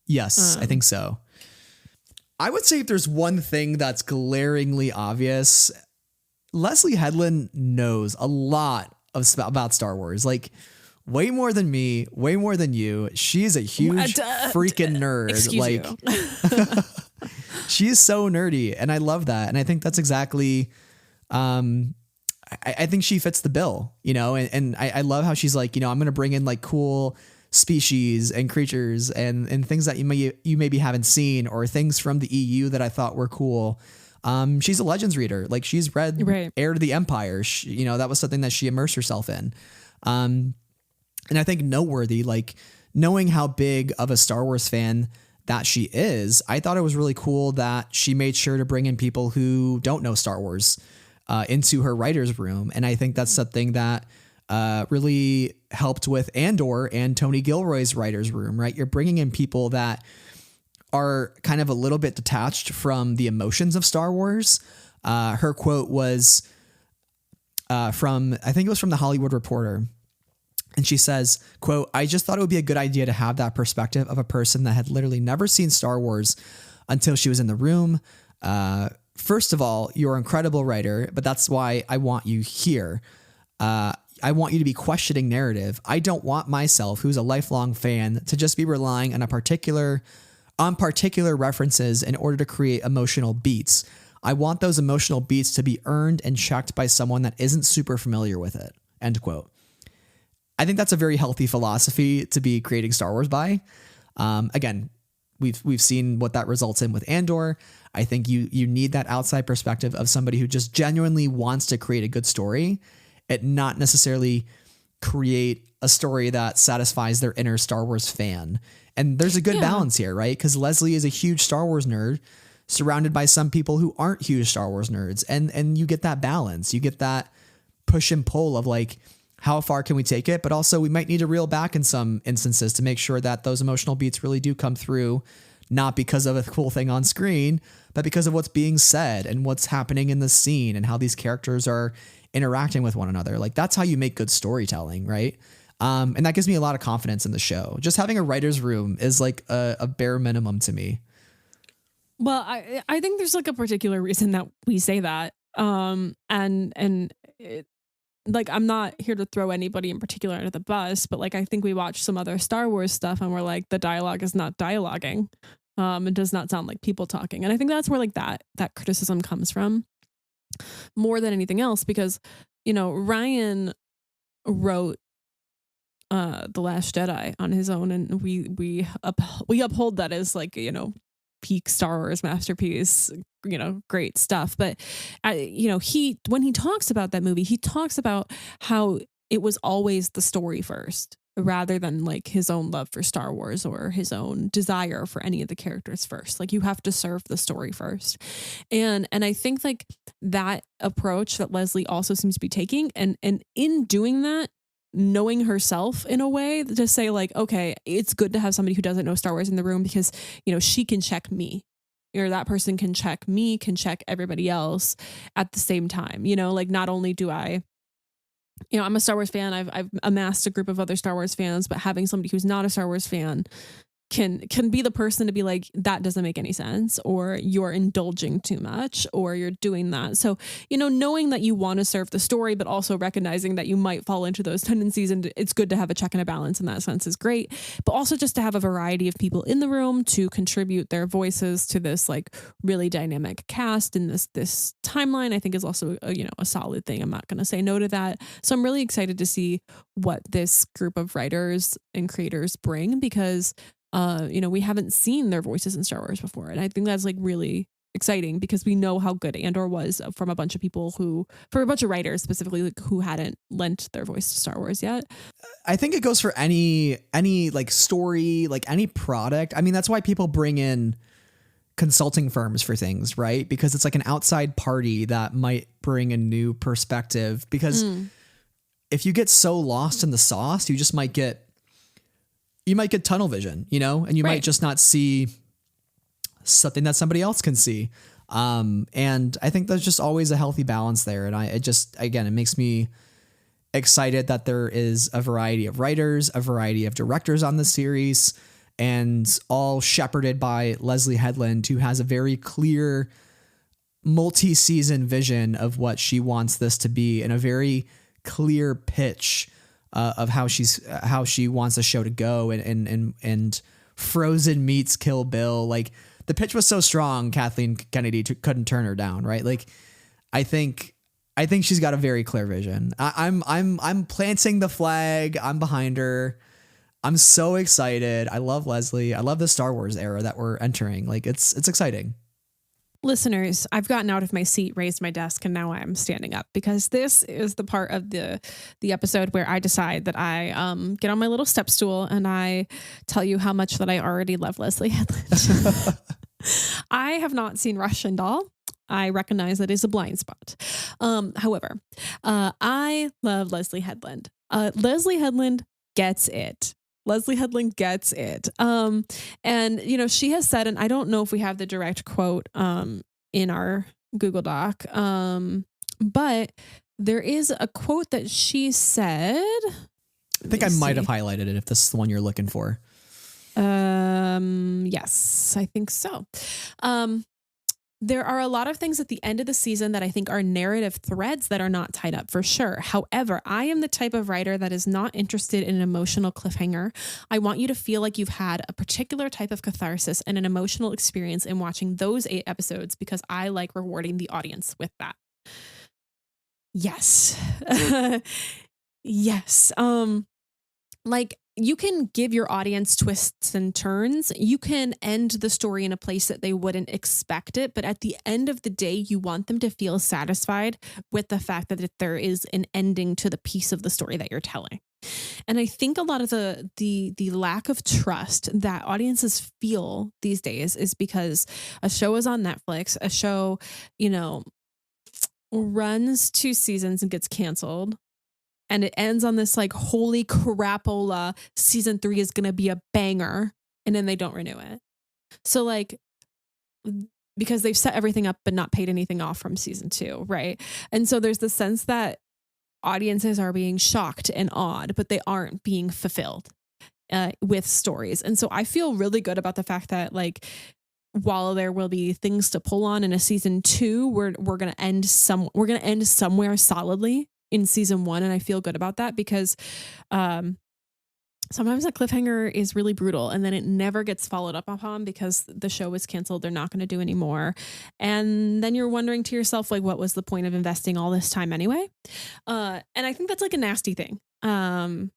Yes, I think so. I would say if there's one thing that's glaringly obvious, Leslye Headland knows a lot about Star Wars. Like way more than me, way more than you. She's a huge freaking nerd. Excuse like you. She is so nerdy, and I love that. And I think that's exactly I think she fits the bill, and I love how she's like, I'm going to bring in like cool species and creatures and things that you maybe haven't seen, or things from the EU that I thought were cool. She's a Legends reader. Like she's read Heir to the Empire. That was something that she immersed herself in. And I think noteworthy, like knowing how big of a Star Wars fan that she is, I thought it was really cool that she made sure to bring in people who don't know Star Wars into her writer's room. And I think that's something that really helped with Andor and Tony Gilroy's writer's room, right? You're bringing in people that are kind of a little bit detached from the emotions of Star Wars. Her quote was I think it was from the Hollywood Reporter. And she says, quote, "I just thought it would be a good idea to have that perspective of a person that had literally never seen Star Wars until she was in the room. First of all, you're an incredible writer, but that's why I want you here. I want you to be questioning narrative. I don't want myself, who's a lifelong fan, to just be relying on particular references in order to create emotional beats. I want those emotional beats to be earned and checked by someone that isn't super familiar with it." End quote. I think that's a very healthy philosophy to be creating Star Wars by. Again, we've seen what that results in with Andor. I think you need that outside perspective of somebody who just genuinely wants to create a good story and not necessarily create a story that satisfies their inner Star Wars fan. And there's a good balance here, right? Because Leslye is a huge Star Wars nerd surrounded by some people who aren't huge Star Wars nerds. And you get that balance. You get that push and pull of like, how far can we take it? But also we might need to reel back in some instances to make sure that those emotional beats really do come through, not because of a cool thing on screen, but because of what's being said and what's happening in the scene and how these characters are interacting with one another. Like that's how you make good storytelling, right? And that gives me a lot of confidence in the show. Just having a writer's room is like a bare minimum to me. Well, I think there's like a particular reason that we say that. Like, I'm not here to throw anybody in particular under the bus, but like, I think we watched some other Star Wars stuff and we're like, the dialogue is not dialoguing. It does not sound like people talking. And I think that's where like that criticism comes from more than anything else, because, Ryan wrote The Last Jedi on his own, and we uphold that as like, peak Star Wars masterpiece, great stuff. But, when he talks about that movie, he talks about how it was always the story first rather than like his own love for Star Wars or his own desire for any of the characters first. Like you have to serve the story first. And I think like that approach that Leslye also seems to be taking, and in doing that, knowing herself in a way to say like, okay, it's good to have somebody who doesn't know Star Wars in the room because, she can check me, or that person can check me, can check everybody else at the same time. Like not only do I you know, I'm a Star Wars fan. I've amassed a group of other Star Wars fans, but having somebody who's not a Star Wars fan can be the person to be like, that doesn't make any sense, or you're indulging too much, or you're doing that. So, you know, knowing that you want to serve the story, but also recognizing that you might fall into those tendencies, and it's good to have a check and a balance in that sense is great. But also just to have a variety of people in the room to contribute their voices to this like really dynamic cast in this timeline, I think is also a solid thing. I'm not going to say no to that. So I'm really excited to see what this group of writers and creators bring, because we haven't seen their voices in Star Wars before. And I think that's like really exciting, because we know how good Andor was from a bunch of people for a bunch of writers specifically, like, who hadn't lent their voice to Star Wars yet. I think it goes for any like story, like any product. I mean, that's why people bring in consulting firms for things, right? Because it's like an outside party that might bring a new perspective, because if you get so lost in the sauce, you might get tunnel vision, and you might just not see something that somebody else can see. And I think there's just always a healthy balance there. And it makes me excited that there is a variety of writers, a variety of directors on the series, and all shepherded by Leslye Headland, who has a very clear multi-season vision of what she wants this to be, and a very clear pitch of how she wants the show to go, and Frozen meets Kill Bill. Like, the pitch was so strong, Kathleen Kennedy couldn't turn her down, right? Like, I think she's got a very clear vision. I'm planting the flag. I'm behind her. I'm so excited. I love Leslye. I love the Star Wars era that we're entering. Like, it's exciting. Listeners, I've gotten out of my seat, raised my desk, and now I'm standing up, because this is the part of the episode where I decide that I get on my little step stool and I tell you how much that I already love Leslye Headland. I have not seen Russian Doll. I recognize that is a blind spot. However, I love Leslye Headland. Leslye Headland gets it. Leslye Headland gets it. And she has said, and I don't know if we have the direct quote in our Google Doc, but there is a quote that she said. I think I might have highlighted it, if this is the one you're looking for. Yes, I think so. There are a lot of things at the end of the season that I think are narrative threads that are not tied up, for sure. However, I am the type of writer that is not interested in an emotional cliffhanger. I want you to feel like you've had a particular type of catharsis and an emotional experience in watching those 8 episodes, because I like rewarding the audience with that. Yes. Yes. Like, you can give your audience twists and turns. You can end the story in a place that they wouldn't expect it. But at the end of the day, you want them to feel satisfied with the fact that there is an ending to the piece of the story that you're telling. And I think a lot of the lack of trust that audiences feel these days is because a show is on Netflix, a show, runs 2 seasons and gets canceled. And it ends on this like, holy crapola, season 3 is going to be a banger. And then they don't renew it. So like, because they've set everything up, but not paid anything off from season 2. Right. And so there's the sense that audiences are being shocked and awed, but they aren't being fulfilled with stories. And so I feel really good about the fact that, like, while there will be things to pull on in a season 2, we're going to end somewhere solidly in season 1. And I feel good about that, because sometimes a cliffhanger is really brutal and then it never gets followed up upon because the show is canceled. They're not going to do anymore. And then you're wondering to yourself, like, what was the point of investing all this time anyway? And I think that's like a nasty thing. And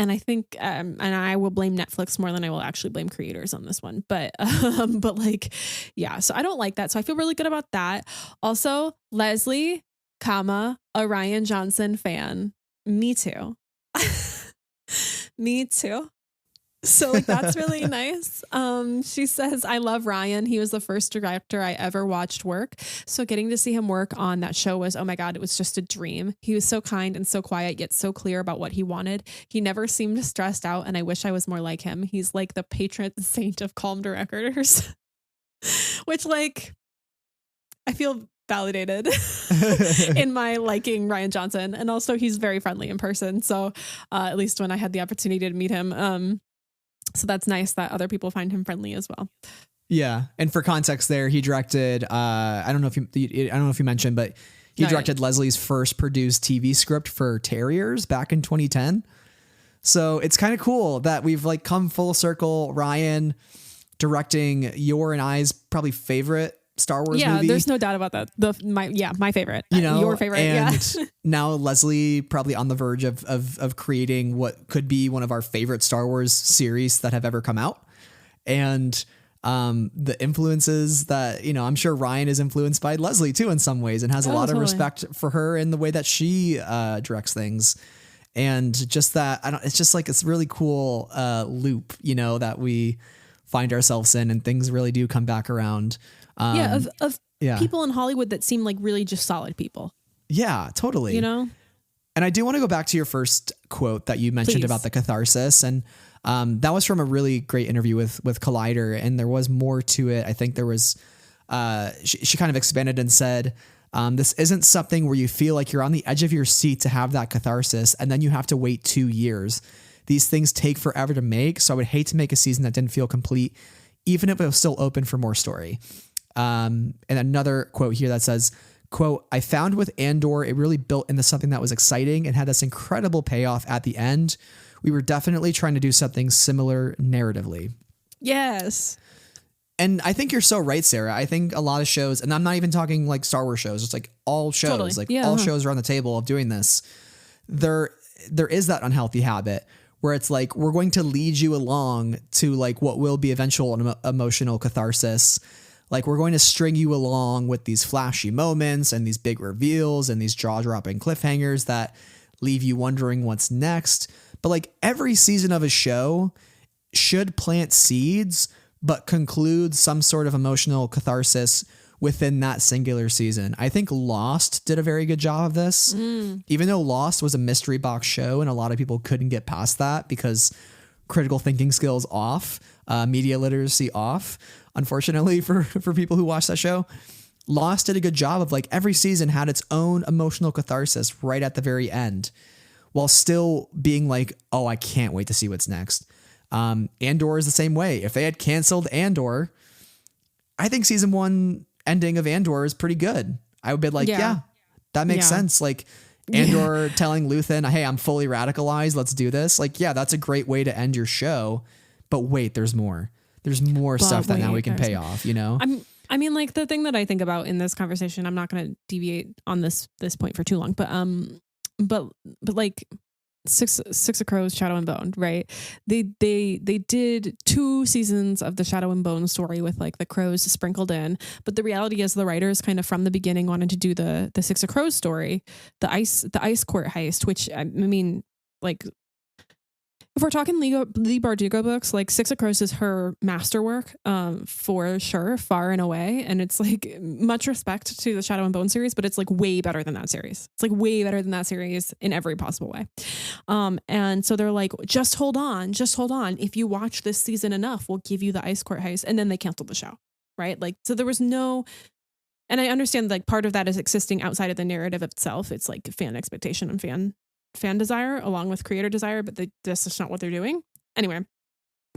I think, and I will blame Netflix more than I will actually blame creators on this one. But like, yeah, so I don't like that. So I feel really good about that. Also, Leslye, a Rian Johnson fan. Me too. Me too. So like, that's really nice. She says, I love Ryan. He was the first director I ever watched work. So getting to see him work on that show was, oh my God, it was just a dream. He was so kind and so quiet, yet so clear about what he wanted. He never seemed stressed out, and I wish I was more like him. He's like the patron saint of calm directors. Which, like, I feel validated in my liking Ryan Johnson. And also he's very friendly in person. So at least when I had the opportunity to meet him. So that's nice that other people find him friendly as well. Yeah. And for context there, he directed, I don't know if you mentioned, but he directed Leslie's first produced TV script for Terriers back in 2010. So it's kind of cool that we've like come full circle. Ryan directing your and I's probably favorite Star Wars movie. There's no doubt about that. My favorite. You know, your favorite. And now Leslye probably on the verge of creating what could be one of our favorite Star Wars series that have ever come out. And the influences that, you know, I'm sure Ryan is influenced by Leslye too in some ways and has a lot of respect for her in the way that she directs things. And just that, it's just like it's really cool loop, you know, that we find ourselves in, and things really do come back around. Of people in Hollywood that seem like really just solid people. Yeah, totally. You know? And I do want to go back to your first quote that you mentioned about the catharsis. And that was from a really great interview with Collider. And there was more to it. I think there was, she kind of expanded and said, this isn't something where you feel like you're on the edge of your seat to have that catharsis, and then you have to wait 2 years. These things take forever to make, so I would hate to make a season that didn't feel complete, even if it was still open for more story. And another quote here that says, quote, I found with Andor, it really built into something that was exciting and had this incredible payoff at the end. We were definitely trying to do something similar narratively. Yes. And I think you're so right, Sarah. I think a lot of shows, and I'm not even talking like Star Wars shows, it's like all shows, all shows are on the table of doing this. There is that unhealthy habit where it's like, we're going to lead you along to like what will be eventual emotional catharsis. Like we're going to string you along with these flashy moments and these big reveals and these jaw-dropping cliffhangers that leave you wondering what's next. But like every season of a show should plant seeds but conclude some sort of emotional catharsis within that singular season. I think Lost did a very good job of this. Even though Lost was a mystery box show and a lot of people couldn't get past that because critical thinking skills off, media literacy off, unfortunately for people who watch that show, Lost did a good job of like every season had its own emotional catharsis right at the very end while still being like, oh, I can't wait to see what's next. Andor is the same way. If they had canceled Andor, I think season 1 ending of Andor is pretty good. I would be like, yeah that makes sense. Like Andor telling Luthen, hey, I'm fully radicalized. Let's do this. Like, yeah, that's a great way to end your show. But wait, there's more. There's more stuff that now we can pay off, you know? I mean, like the thing that I think about in this conversation, I'm not going to deviate on this point for too long, but like Six of Crows, Shadow and Bone, right? They did 2 seasons of the Shadow and Bone story with like the crows sprinkled in, but the reality is the writers kind of from the beginning wanted to do the Six of Crows story, the ice court heist, which I mean, like if we're talking Lee Bardugo books, like Six of Crows is her masterwork, for sure, far and away. And it's like much respect to the Shadow and Bone series, but it's like way better than that series. It's like way better than that series in every possible way. And so they're like, just hold on. If you watch this season enough, we'll give you the ice court heist. And then they canceled the show, right? Like, so there was no, and I understand like part of that is existing outside of the narrative itself. It's like fan expectation and fan desire along with creator desire, but that's just not what they're doing anyway.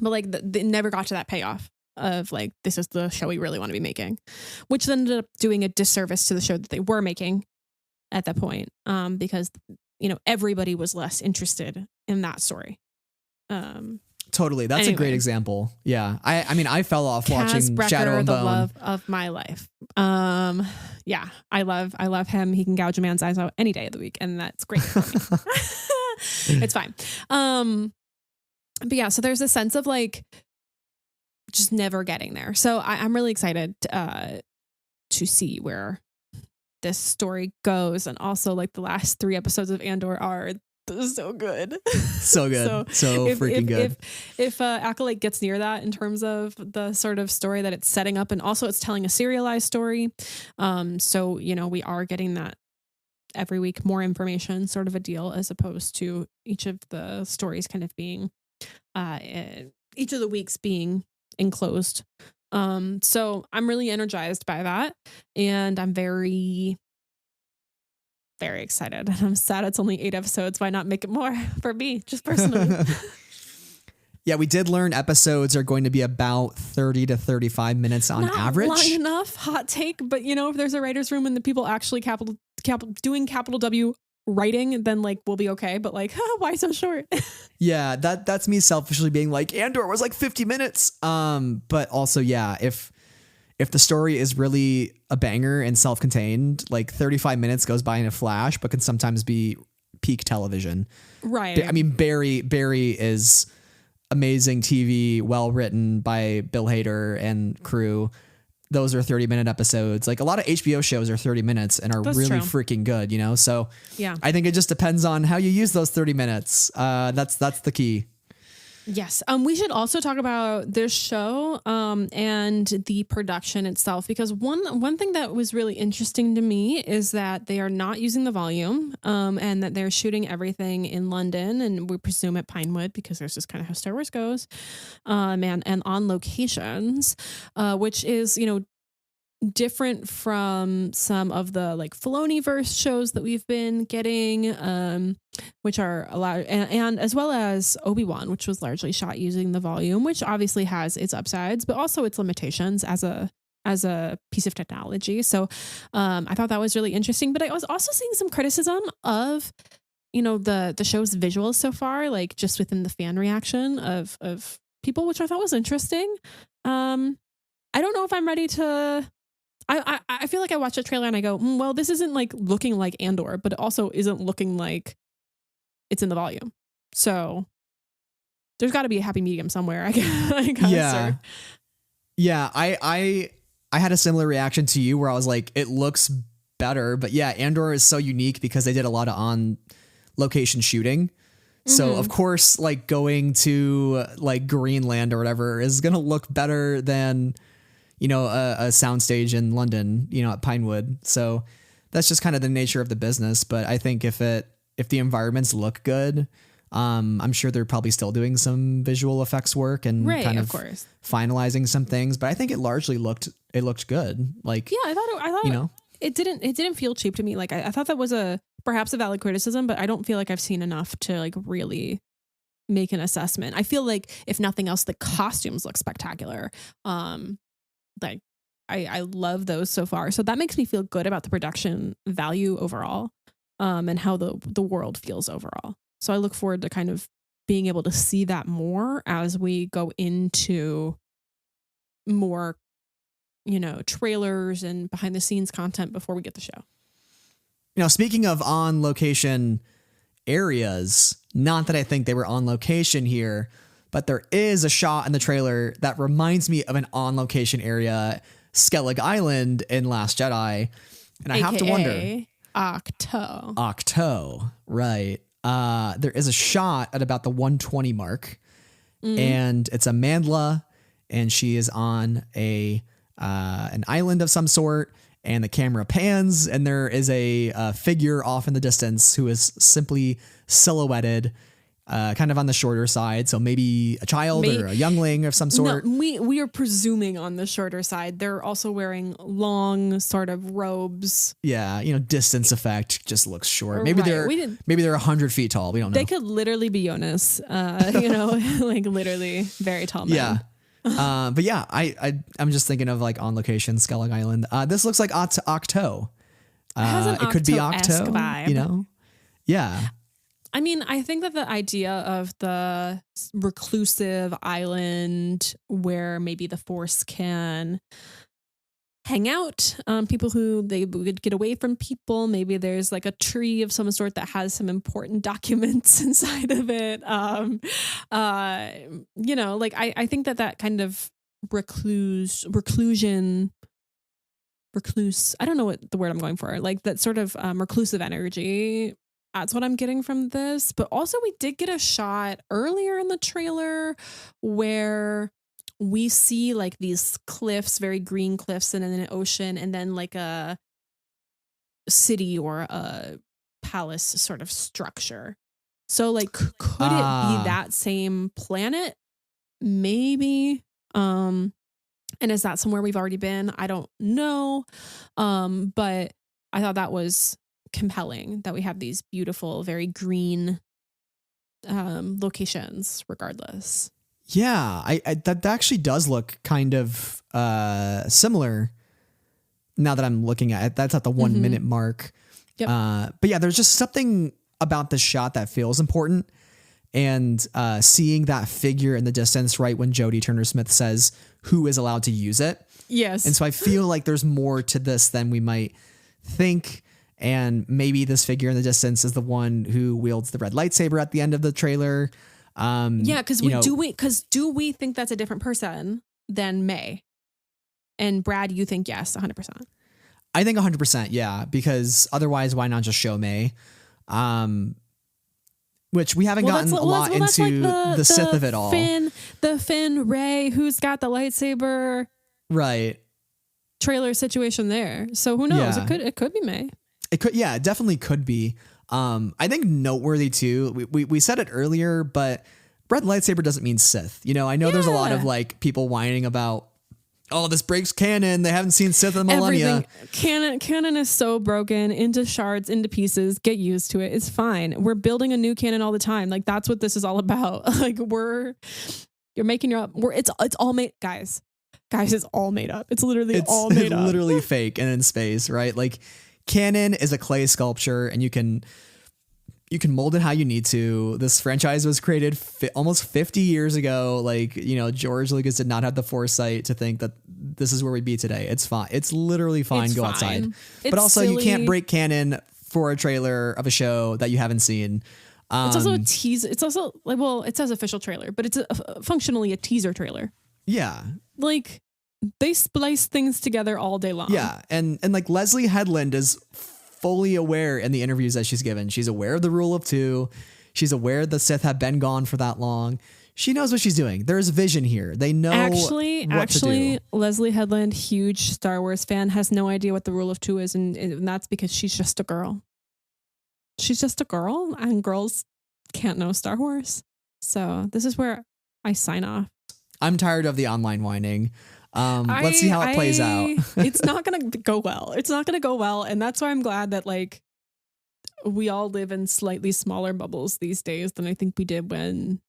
But like they never got to that payoff of like, this is the show we really want to be making, which then ended up doing a disservice to the show that they were making at that point, because you know everybody was less interested in that story. Totally, that's anyway. A great example. Yeah, I mean I fell off watching Brecker, Shadow and Bone. The love of my life. Yeah, I love him. He can gouge a man's eyes out any day of the week, and that's great. It's fine. But yeah, so there's a sense of like just never getting there. So I'm really excited to see where this story goes, and also like the last 3 episodes of Andor are so good. So good. So freaking good. If Acolyte gets near that in terms of the sort of story that it's setting up, and also it's telling a serialized story. So, you know, we are getting that every week, more information sort of a deal, as opposed to each of the stories kind of being, each of the weeks being enclosed So I'm really energized by that, and I'm very, very excited. And I'm sad it's only 8 episodes. Why not make it more for me, just personally? Yeah, we did learn episodes are going to be about 30 to 35 minutes on Not average. long enough, hot take. But if there's a writer's room and the people actually doing capital W writing, then like we'll be okay. But like, why so short? Yeah, that's me selfishly being like, Andor was like 50 minutes. But also, yeah, if the story is really a banger and self-contained, like 35 minutes goes by in a flash, but can sometimes be peak television. Right. I mean, Barry is amazing TV, well written by Bill Hader and crew. Those are 30-minute episodes. Like a lot of HBO shows are 30 minutes and are That's really true. freaking good, So Yeah. I think it just depends on how you use those 30 minutes. That's the key. Yes. We should also talk about this show and the production itself, because one thing that was really interesting to me is that they are not using the volume and that they're shooting everything in London, and we presume at Pinewood, because there's just kind of how Star Wars goes, and on locations, which is, different from some of the like Filoni-verse shows that we've been getting, which are allowed, and as well as Obi-Wan, which was largely shot using the volume, which obviously has its upsides, but also its limitations as a piece of technology. So I thought that was really interesting. But I was also seeing some criticism of the show's visuals so far, like just within the fan reaction of people, which I thought was interesting. I don't know if I'm ready to. I feel like I watch a trailer and I go, well, this isn't like looking like Andor, but it also isn't looking like it's in the volume. So there's got to be a happy medium somewhere, I guess. Yeah. Yeah. I had a similar reaction to you where I was like, it looks better, but yeah, Andor is so unique because they did a lot of on location shooting. So of course, like going to like Greenland or whatever is going to look better than a soundstage in London, at Pinewood. So that's just kind of the nature of the business. But I think if the environments look good, I'm sure they're probably still doing some visual effects work and kind of finalizing some things. But I think it largely looked good. Like, yeah, I thought it didn't feel cheap to me. Like I thought that was perhaps a valid criticism, but I don't feel like I've seen enough to like really make an assessment. I feel like if nothing else, the costumes look spectacular. Like I love those so far. So that makes me feel good about the production value overall, and how the world feels overall. So I look forward to kind of being able to see that more as we go into more, trailers and behind the scenes content before we get the show. Speaking of on location areas, not that I think they were on location here, but there is a shot in the trailer that reminds me of an on-location area, Skellig Island in Last Jedi. And I have to wonder. Octo, right. There is a shot at about the 120 mark, and it's Amandla, and she is on an island of some sort, and the camera pans, and there is a figure off in the distance who is simply silhouetted, kind of on the shorter side, so maybe a child or a youngling of some sort. No, we are presuming on the shorter side. They're also wearing long sort of robes. Yeah, distance effect just looks short. Maybe they're 100 feet tall. We don't know. They could literally be Jonas. Like literally very tall men. Yeah. But yeah, I'm just thinking of like on location Skellig Island. This looks like Octo. It could be Octo vibe. Yeah. I mean, I think that the idea of the reclusive island where maybe the Force can hang out, people who they would get away from people. Maybe there's like a tree of some sort that has some important documents inside of it. I think that kind of recluse. I don't know what the word I'm going for. Like that sort of reclusive energy. That's what I'm getting from this. But also we did get a shot earlier in the trailer where we see like these cliffs, very green cliffs, and then an ocean, and then like a city or a palace sort of structure. So like, could it be that same planet? Maybe. And And is that somewhere we've already been? I don't know. But I thought that was compelling that we have these beautiful, very green locations regardless. Yeah, I that actually does look kind of similar now that I'm looking at it. That's at the 1 minute mark. Yep. But yeah, there's just something about the shot that feels important. And seeing that figure in the distance right when Jodie Turner-Smith says who is allowed to use it. Yes. And so I feel like there's more to this than we might think. And maybe this figure in the distance is the one who wields the red lightsaber at the end of the trailer. Yeah, because do we think that's a different person than May? And Brad, you think yes, 100%. I think 100%, yeah, because otherwise, why not just show May? Which we haven't gotten a lot into the Sith of it all. The Finn, Rey, who's got the lightsaber, right? Trailer situation there. So who knows? Yeah. It could be May. It could, yeah, it definitely could be. I think noteworthy too. We said it earlier, but red lightsaber doesn't mean Sith. You know, I know there's a lot of like people whining about, oh, this breaks canon. They haven't seen Sith in millennia. Canon is so broken into shards, into pieces. Get used to it. It's fine. We're building a new canon all the time. Like that's what this is all about. Like you're making your up. It's all made, guys. It's all made up. It's literally all made up. It's literally fake and in space, right? Like canon is a clay sculpture, and you can mold it how you need to. This franchise was created almost 50 years ago. Like, you know, George Lucas did not have the foresight to think that this is where we'd be today. It's fine. It's literally fine. Go outside. But also silly. You can't break canon for a trailer of a show that you haven't seen. It's also a teaser. It's also like, well, it says official trailer, but it's functionally a teaser trailer. Yeah. Like they splice things together all day long. Yeah. And like Leslye Headland is fully aware in the interviews that she's given. She's aware of the rule of two. She's aware the Sith have been gone for that long. She knows what she's doing. There's vision here. They know actually, what to do. Leslye Headland, huge Star Wars fan, has no idea what the rule of two is, and that's because she's just a girl. She's just a girl, and girls can't know Star Wars. So this is where I sign off. I'm tired of the online whining. Let's see how it plays out. It's not going to go well. It's not going to go well. And that's why I'm glad that like we all live in slightly smaller bubbles these days than I think we did when,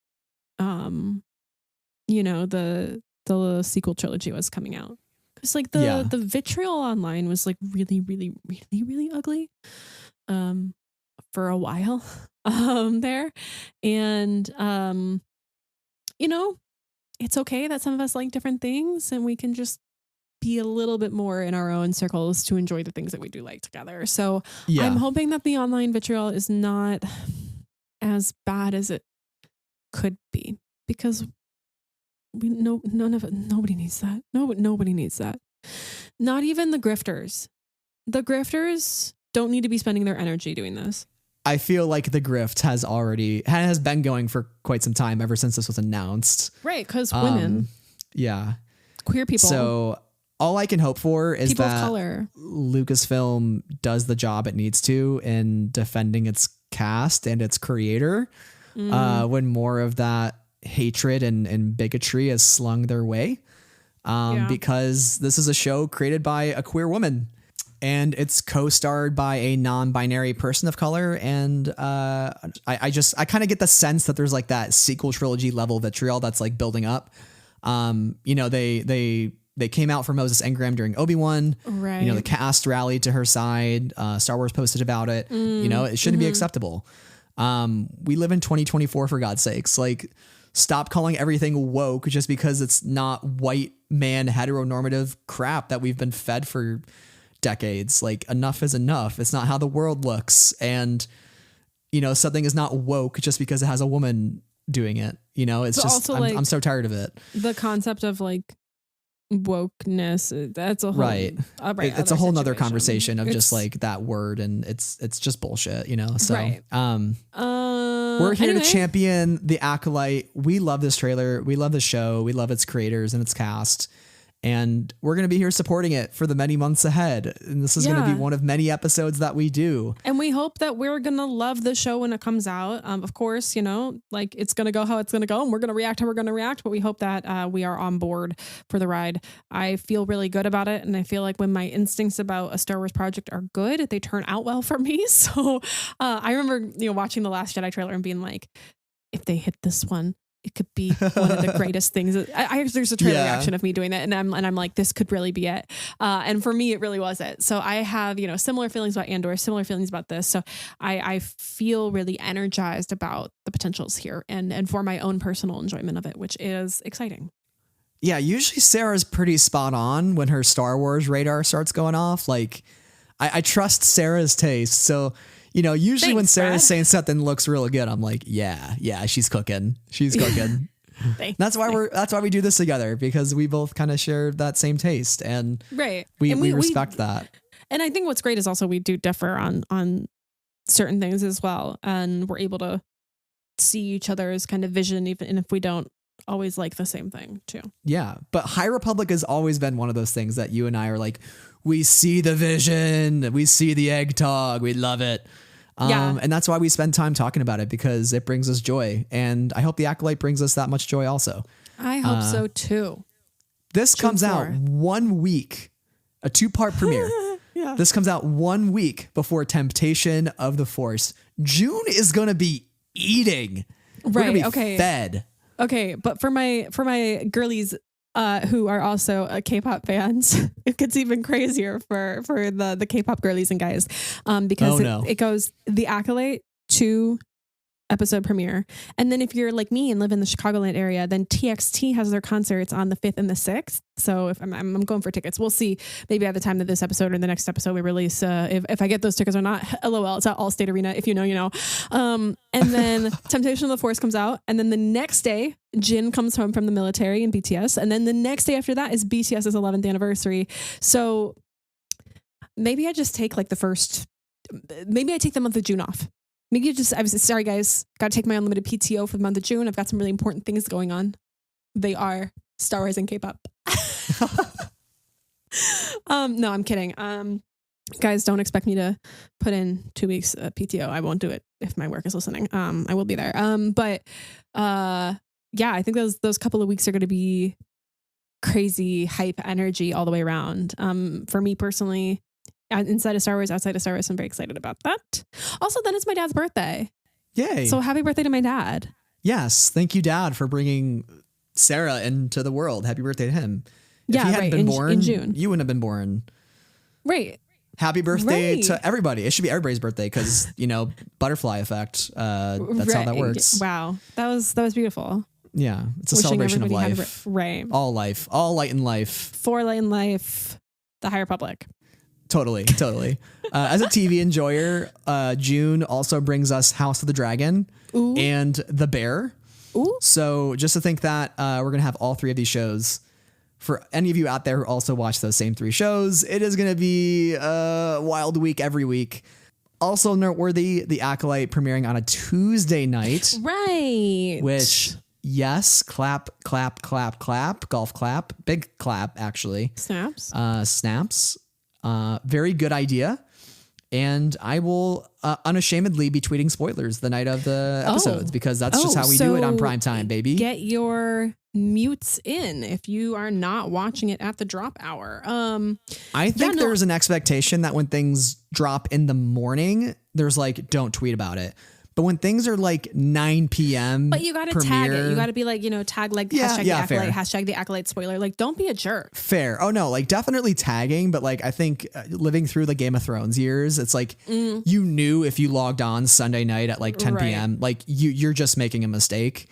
you know, the sequel trilogy was coming out. Cause like the vitriol online was like really, really, really, really ugly, for a while, there. And, you know, it's okay that some of us like different things and we can just be a little bit more in our own circles to enjoy the things that we do like together. So I'm hoping that the online vitriol is not as bad as it could be, because nobody needs that. Nobody needs that. Not even the grifters. The grifters don't need to be spending their energy doing this. I feel like the grift has been going for quite some time, ever since this was announced. Right, because women. Yeah. Queer people. So all I can hope for is people that of color. Lucasfilm does the job it needs to in defending its cast and its creator, when more of that hatred and bigotry is slung their way. Because this is a show created by a queer woman. And it's co-starred by a non-binary person of color. And I kind of get the sense that there's like that sequel trilogy level vitriol that's like building up. You know, they came out for Moses Ingram during Obi-Wan. Right. You know, the cast rallied to her side. Star Wars posted about it. You know, it shouldn't be acceptable. We live in 2024, for God's sakes. Like, stop calling everything woke just because it's not white man heteronormative crap that we've been fed for decades. Like, enough is enough. It's not how the world looks. And, you know, something is not woke just because it has a woman doing it. You know, it's just, I'm so tired of it. The concept of like wokeness, that's a whole, it's a whole nother conversation of just like that word, and it's just bullshit, you know? So, we're here to champion the Acolyte. We love this trailer. We love the show. We love its creators and its cast. And we're going to be here supporting it for the many months ahead. And this is going to be one of many episodes that we do. And we hope that we're going to love the show when it comes out. Of course, like it's going to go how it's going to go, and we're going to react how we're going to react. But we hope that we are on board for the ride. I feel really good about it. And I feel like when my instincts about a Star Wars project are good, they turn out well for me. So I remember, watching The Last Jedi trailer and being like, if they hit this one, it could be one of the greatest things. There's a trailer reaction of me doing that, and I'm like, this could really be it. And for me, it really was it. So I have, similar feelings about Andor, similar feelings about this. So I feel really energized about the potentials here and for my own personal enjoyment of it, which is exciting. Yeah, usually Sarah's pretty spot on when her Star Wars radar starts going off. Like, I trust Sarah's taste. So, usually when Sarah's saying something looks real good, I'm like, yeah, she's cooking. She's cooking. That's why we do this together, because we both kind of share that same taste, and we respect that. And I think what's great is also we do differ on certain things as well, and we're able to see each other's kind of vision, even if we don't always like the same thing too. Yeah, but High Republic has always been one of those things that you and I are like, we see the vision, we see the egg tog, we love it. And that's why we spend time talking about it, because it brings us joy. And I hope the Acolyte brings us that much joy also. I hope so too. This comes out 1 week, a 2-part premiere. This comes out 1 week before Temptation of the Force. June is going to be eating. We're going to be fed. Okay, but for my girlies who are also K-pop fans, it gets even crazier for the K-pop girlies and guys, because it goes The Acolyte 2 episode premiere, and then if you're like me and live in the Chicagoland area, then TXT has their concerts on the 5th and the 6th. So if I'm going for tickets, we'll see maybe at the time that this episode or the next episode we release, if I get those tickets or not. LOL, it's at Allstate Arena. If you know. And then Temptation of the Force comes out, and then the next day Jin comes home from the military in BTS, and then the next day after that is BTS's 11th anniversary. So maybe I just take like maybe I take the month of June off. Maybe sorry guys, got to take my unlimited PTO for the month of June. I've got some really important things going on. They are Star Wars and K-pop. No, I'm kidding. Guys, don't expect me to put in 2 weeks PTO. I won't do it if my work is listening. I will be there. But I think those couple of weeks are going to be crazy hype energy all the way around. For me personally, inside of Star Wars, outside of Star Wars, I'm very excited about that. Also, then it's my dad's birthday. Yay. So happy birthday to my dad. Yes. Thank you, Dad, for bringing Sarah into the world. Happy birthday to him. If he hadn't been born in June, you wouldn't have been born. Right. Happy birthday to everybody. It should be everybody's birthday because, butterfly effect. That's how that works. Wow. That was beautiful. Yeah. It's a celebration of life. Right. All light in life. For light in life. The High Republic. Totally. As a TV enjoyer, June also brings us House of the Dragon and The Bear. Ooh. So just to think that we're going to have all 3 of these shows. For any of you out there who also watch those same 3 shows, it is going to be a wild week every week. Also noteworthy, The Acolyte premiering on a Tuesday night. Right. Which, yes, clap, golf clap, big clap, actually. Snaps. Snaps. Very good idea. And I will unashamedly be tweeting spoilers the night of the episodes because that's just how we do it on primetime, baby. Get your mutes in if you are not watching it at the drop hour. I think there's an expectation that when things drop in the morning, there's like, don't tweet about it. But when things are like 9 p.m. But you got to tag it. You got to be like, tag like hashtag the Acolyte, fair. hashtag the Acolyte spoiler. Like, don't be a jerk. Fair. Oh, no, like definitely tagging. But like, I think living through the Game of Thrones years, it's like you knew if you logged on Sunday night at like 10 p.m., like you're just making a mistake.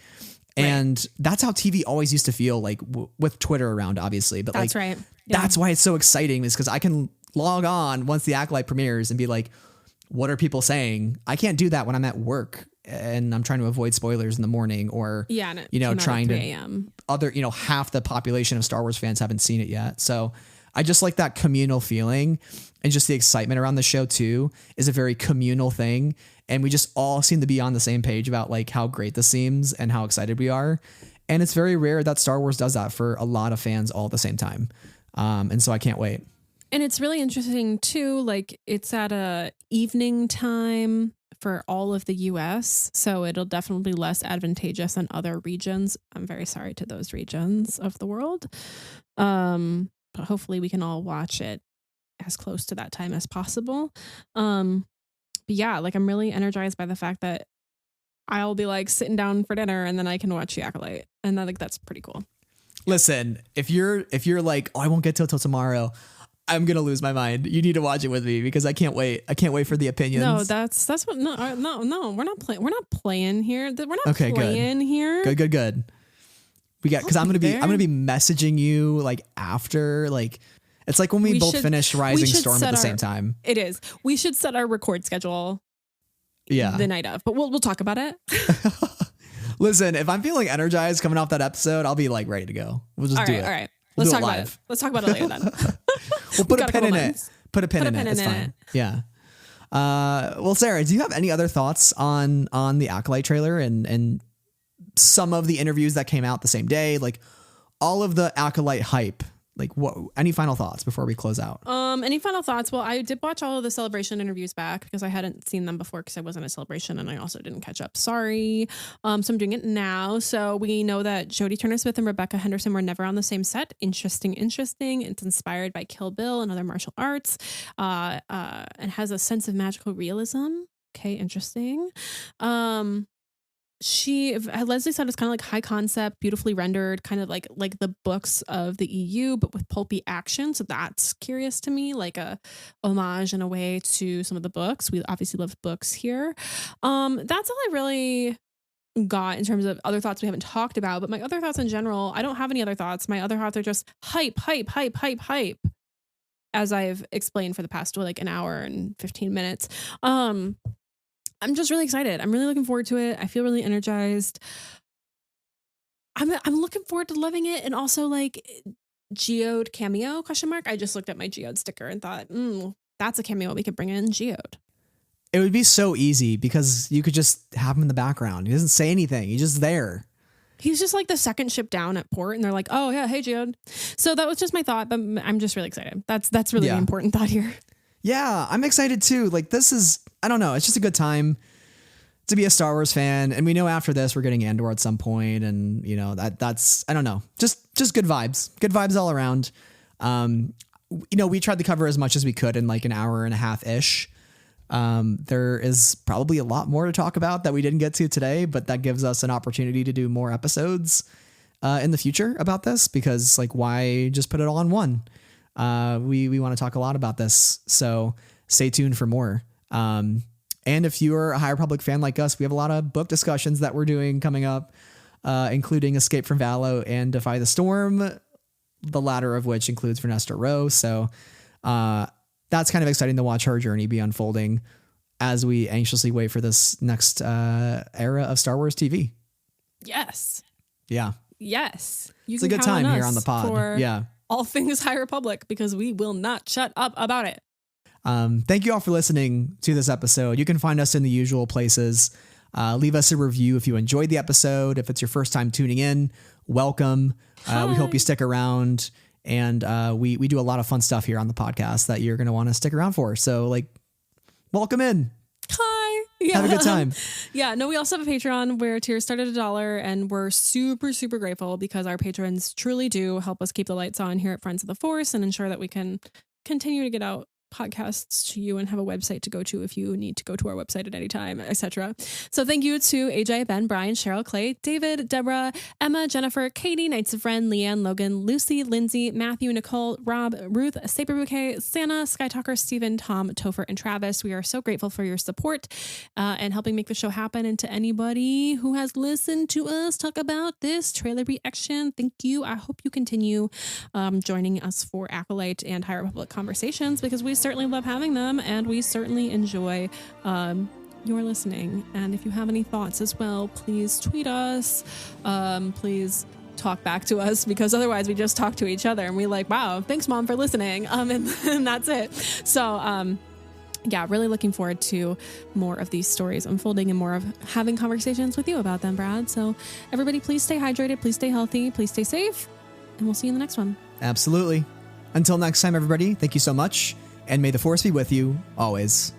And that's how TV always used to feel like with Twitter around, obviously. But that's like, right. Yeah. That's why it's so exciting is because I can log on once the Acolyte premieres and be like, what are people saying? I can't do that when I'm at work and I'm trying to avoid spoilers in the morning or, trying to half the population of Star Wars fans haven't seen it yet. So I just like that communal feeling and just the excitement around the show too is a very communal thing. And we just all seem to be on the same page about like how great this seems and how excited we are. And it's very rare that Star Wars does that for a lot of fans all at the same time. And so I can't wait. And it's really interesting too. Like it's at a evening time for all of the US. So it'll definitely be less advantageous than other regions. I'm very sorry to those regions of the world. But hopefully we can all watch it as close to that time as possible. But yeah, like I'm really energized by the fact that I'll be like sitting down for dinner and then I can watch the Acolyte. And I think that's pretty cool. Listen, if you're like, oh, I won't get till tomorrow, I'm gonna lose my mind. You need to watch it with me because I can't wait. I can't wait for the opinions. No, that's what. No. We're not playing. We're not playing here. We're not playing here. Good. We got because I'm gonna be messaging you like after like it's like when we both finish Rising Storm at the same time. It is. We should set our record schedule. Yeah, the night of, but we'll talk about it. Listen, if I'm feeling energized coming off that episode, I'll be like ready to go. We'll just do it. All right. Let's talk about it. Let's talk about it later then. We'll put a pin in it. Put a pin in it. It's fine. Yeah. Well, Sarah, do you have any other thoughts on the Acolyte trailer and some of the interviews that came out the same day? Like all of the Acolyte hype. Like what? Any final thoughts before we close out? Any final thoughts? Well, I did watch all of the Celebration interviews back because I hadn't seen them before because I wasn't at Celebration and I also didn't catch up. Sorry. So I'm doing it now. So we know that Jodie Turner-Smith and Rebecca Henderson were never on the same set. Interesting. It's inspired by Kill Bill and other martial arts, and has a sense of magical realism. Okay, interesting. Leslye said it's kind of like high concept, beautifully rendered, kind of like the books of the EU, but with pulpy action. So that's curious to me, like a homage in a way to some of the books. We obviously love books here. That's all I really got in terms of other thoughts we haven't talked about. But my other thoughts in general, I don't have any other thoughts. My other thoughts are just hype. As I've explained for the past like an hour and 15 minutes. I'm just really excited. I'm really looking forward to it. I feel really energized. I'm looking forward to loving it. And also like Geode cameo ? I just looked at my Geode sticker and thought, that's a cameo we could bring in Geode. It would be so easy because you could just have him in the background. He doesn't say anything. He's just there. He's just like the second ship down at port and they're like, oh yeah, hey Geode. So that was just my thought, but I'm just really excited. That's really the important thought here. Yeah, I'm excited too. Like this is, I don't know. It's just a good time to be a Star Wars fan. And we know after this, we're getting Andor at some point. And you know, that's, I don't know, just good vibes all around. We tried to cover as much as we could in like an hour and a half ish. There is probably a lot more to talk about that we didn't get to today, but that gives us an opportunity to do more episodes, in the future about this because like, why just put it all in one? We want to talk a lot about this, so stay tuned for more. And if you're a High Republic fan like us, we have a lot of book discussions that we're doing coming up, including Escape from Valo and Defy the Storm, the latter of which includes Vernestra Rowe. So that's kind of exciting to watch her journey be unfolding as we anxiously wait for this next era of Star Wars TV. Yes. Yeah. Yes. It's a good time here on the pod. Yeah. All things High Republic because we will not shut up about it. Thank you all for listening to this episode. You can find us in the usual places. Leave us a review if you enjoyed the episode. If it's your first time tuning in, welcome. We hope you stick around. And we do a lot of fun stuff here on the podcast that you're going to want to stick around for. So like, welcome in. Hi. Yeah. Have a good time. Yeah. No, we also have a Patreon where tiers start at $1 and we're super, super grateful because our patrons truly do help us keep the lights on here at Friends of the Force and ensure that we can continue to get out podcasts to you and have a website to go to if you need to go to our website at any time, etc. So thank you to AJ, Ben, Brian, Cheryl, Clay, David, Deborah, Emma, Jennifer, Katie, Knights of Ren, Leanne, Logan, Lucy, Lindsay, Matthew, Nicole, Rob, Ruth, Saber Bouquet, Santa, Skytalker, Stephen, Tom, Topher, and Travis. We are so grateful for your support and helping make the show happen. And to anybody who has listened to us talk about this trailer reaction, thank you. I hope you continue joining us for Acolyte and High Republic conversations because we certainly love having them and we certainly enjoy your listening. And if you have any thoughts as well, please tweet us. Please talk back to us because otherwise we just talk to each other and we like, wow, thanks Mom for listening. And that's it. So yeah, really looking forward to more of these stories unfolding and more of having conversations with you about them, Brad. So everybody, please stay hydrated, please stay healthy, please stay safe, and we'll see you in the next one. Absolutely. Until next time, everybody, thank you so much, and may the force be with you always.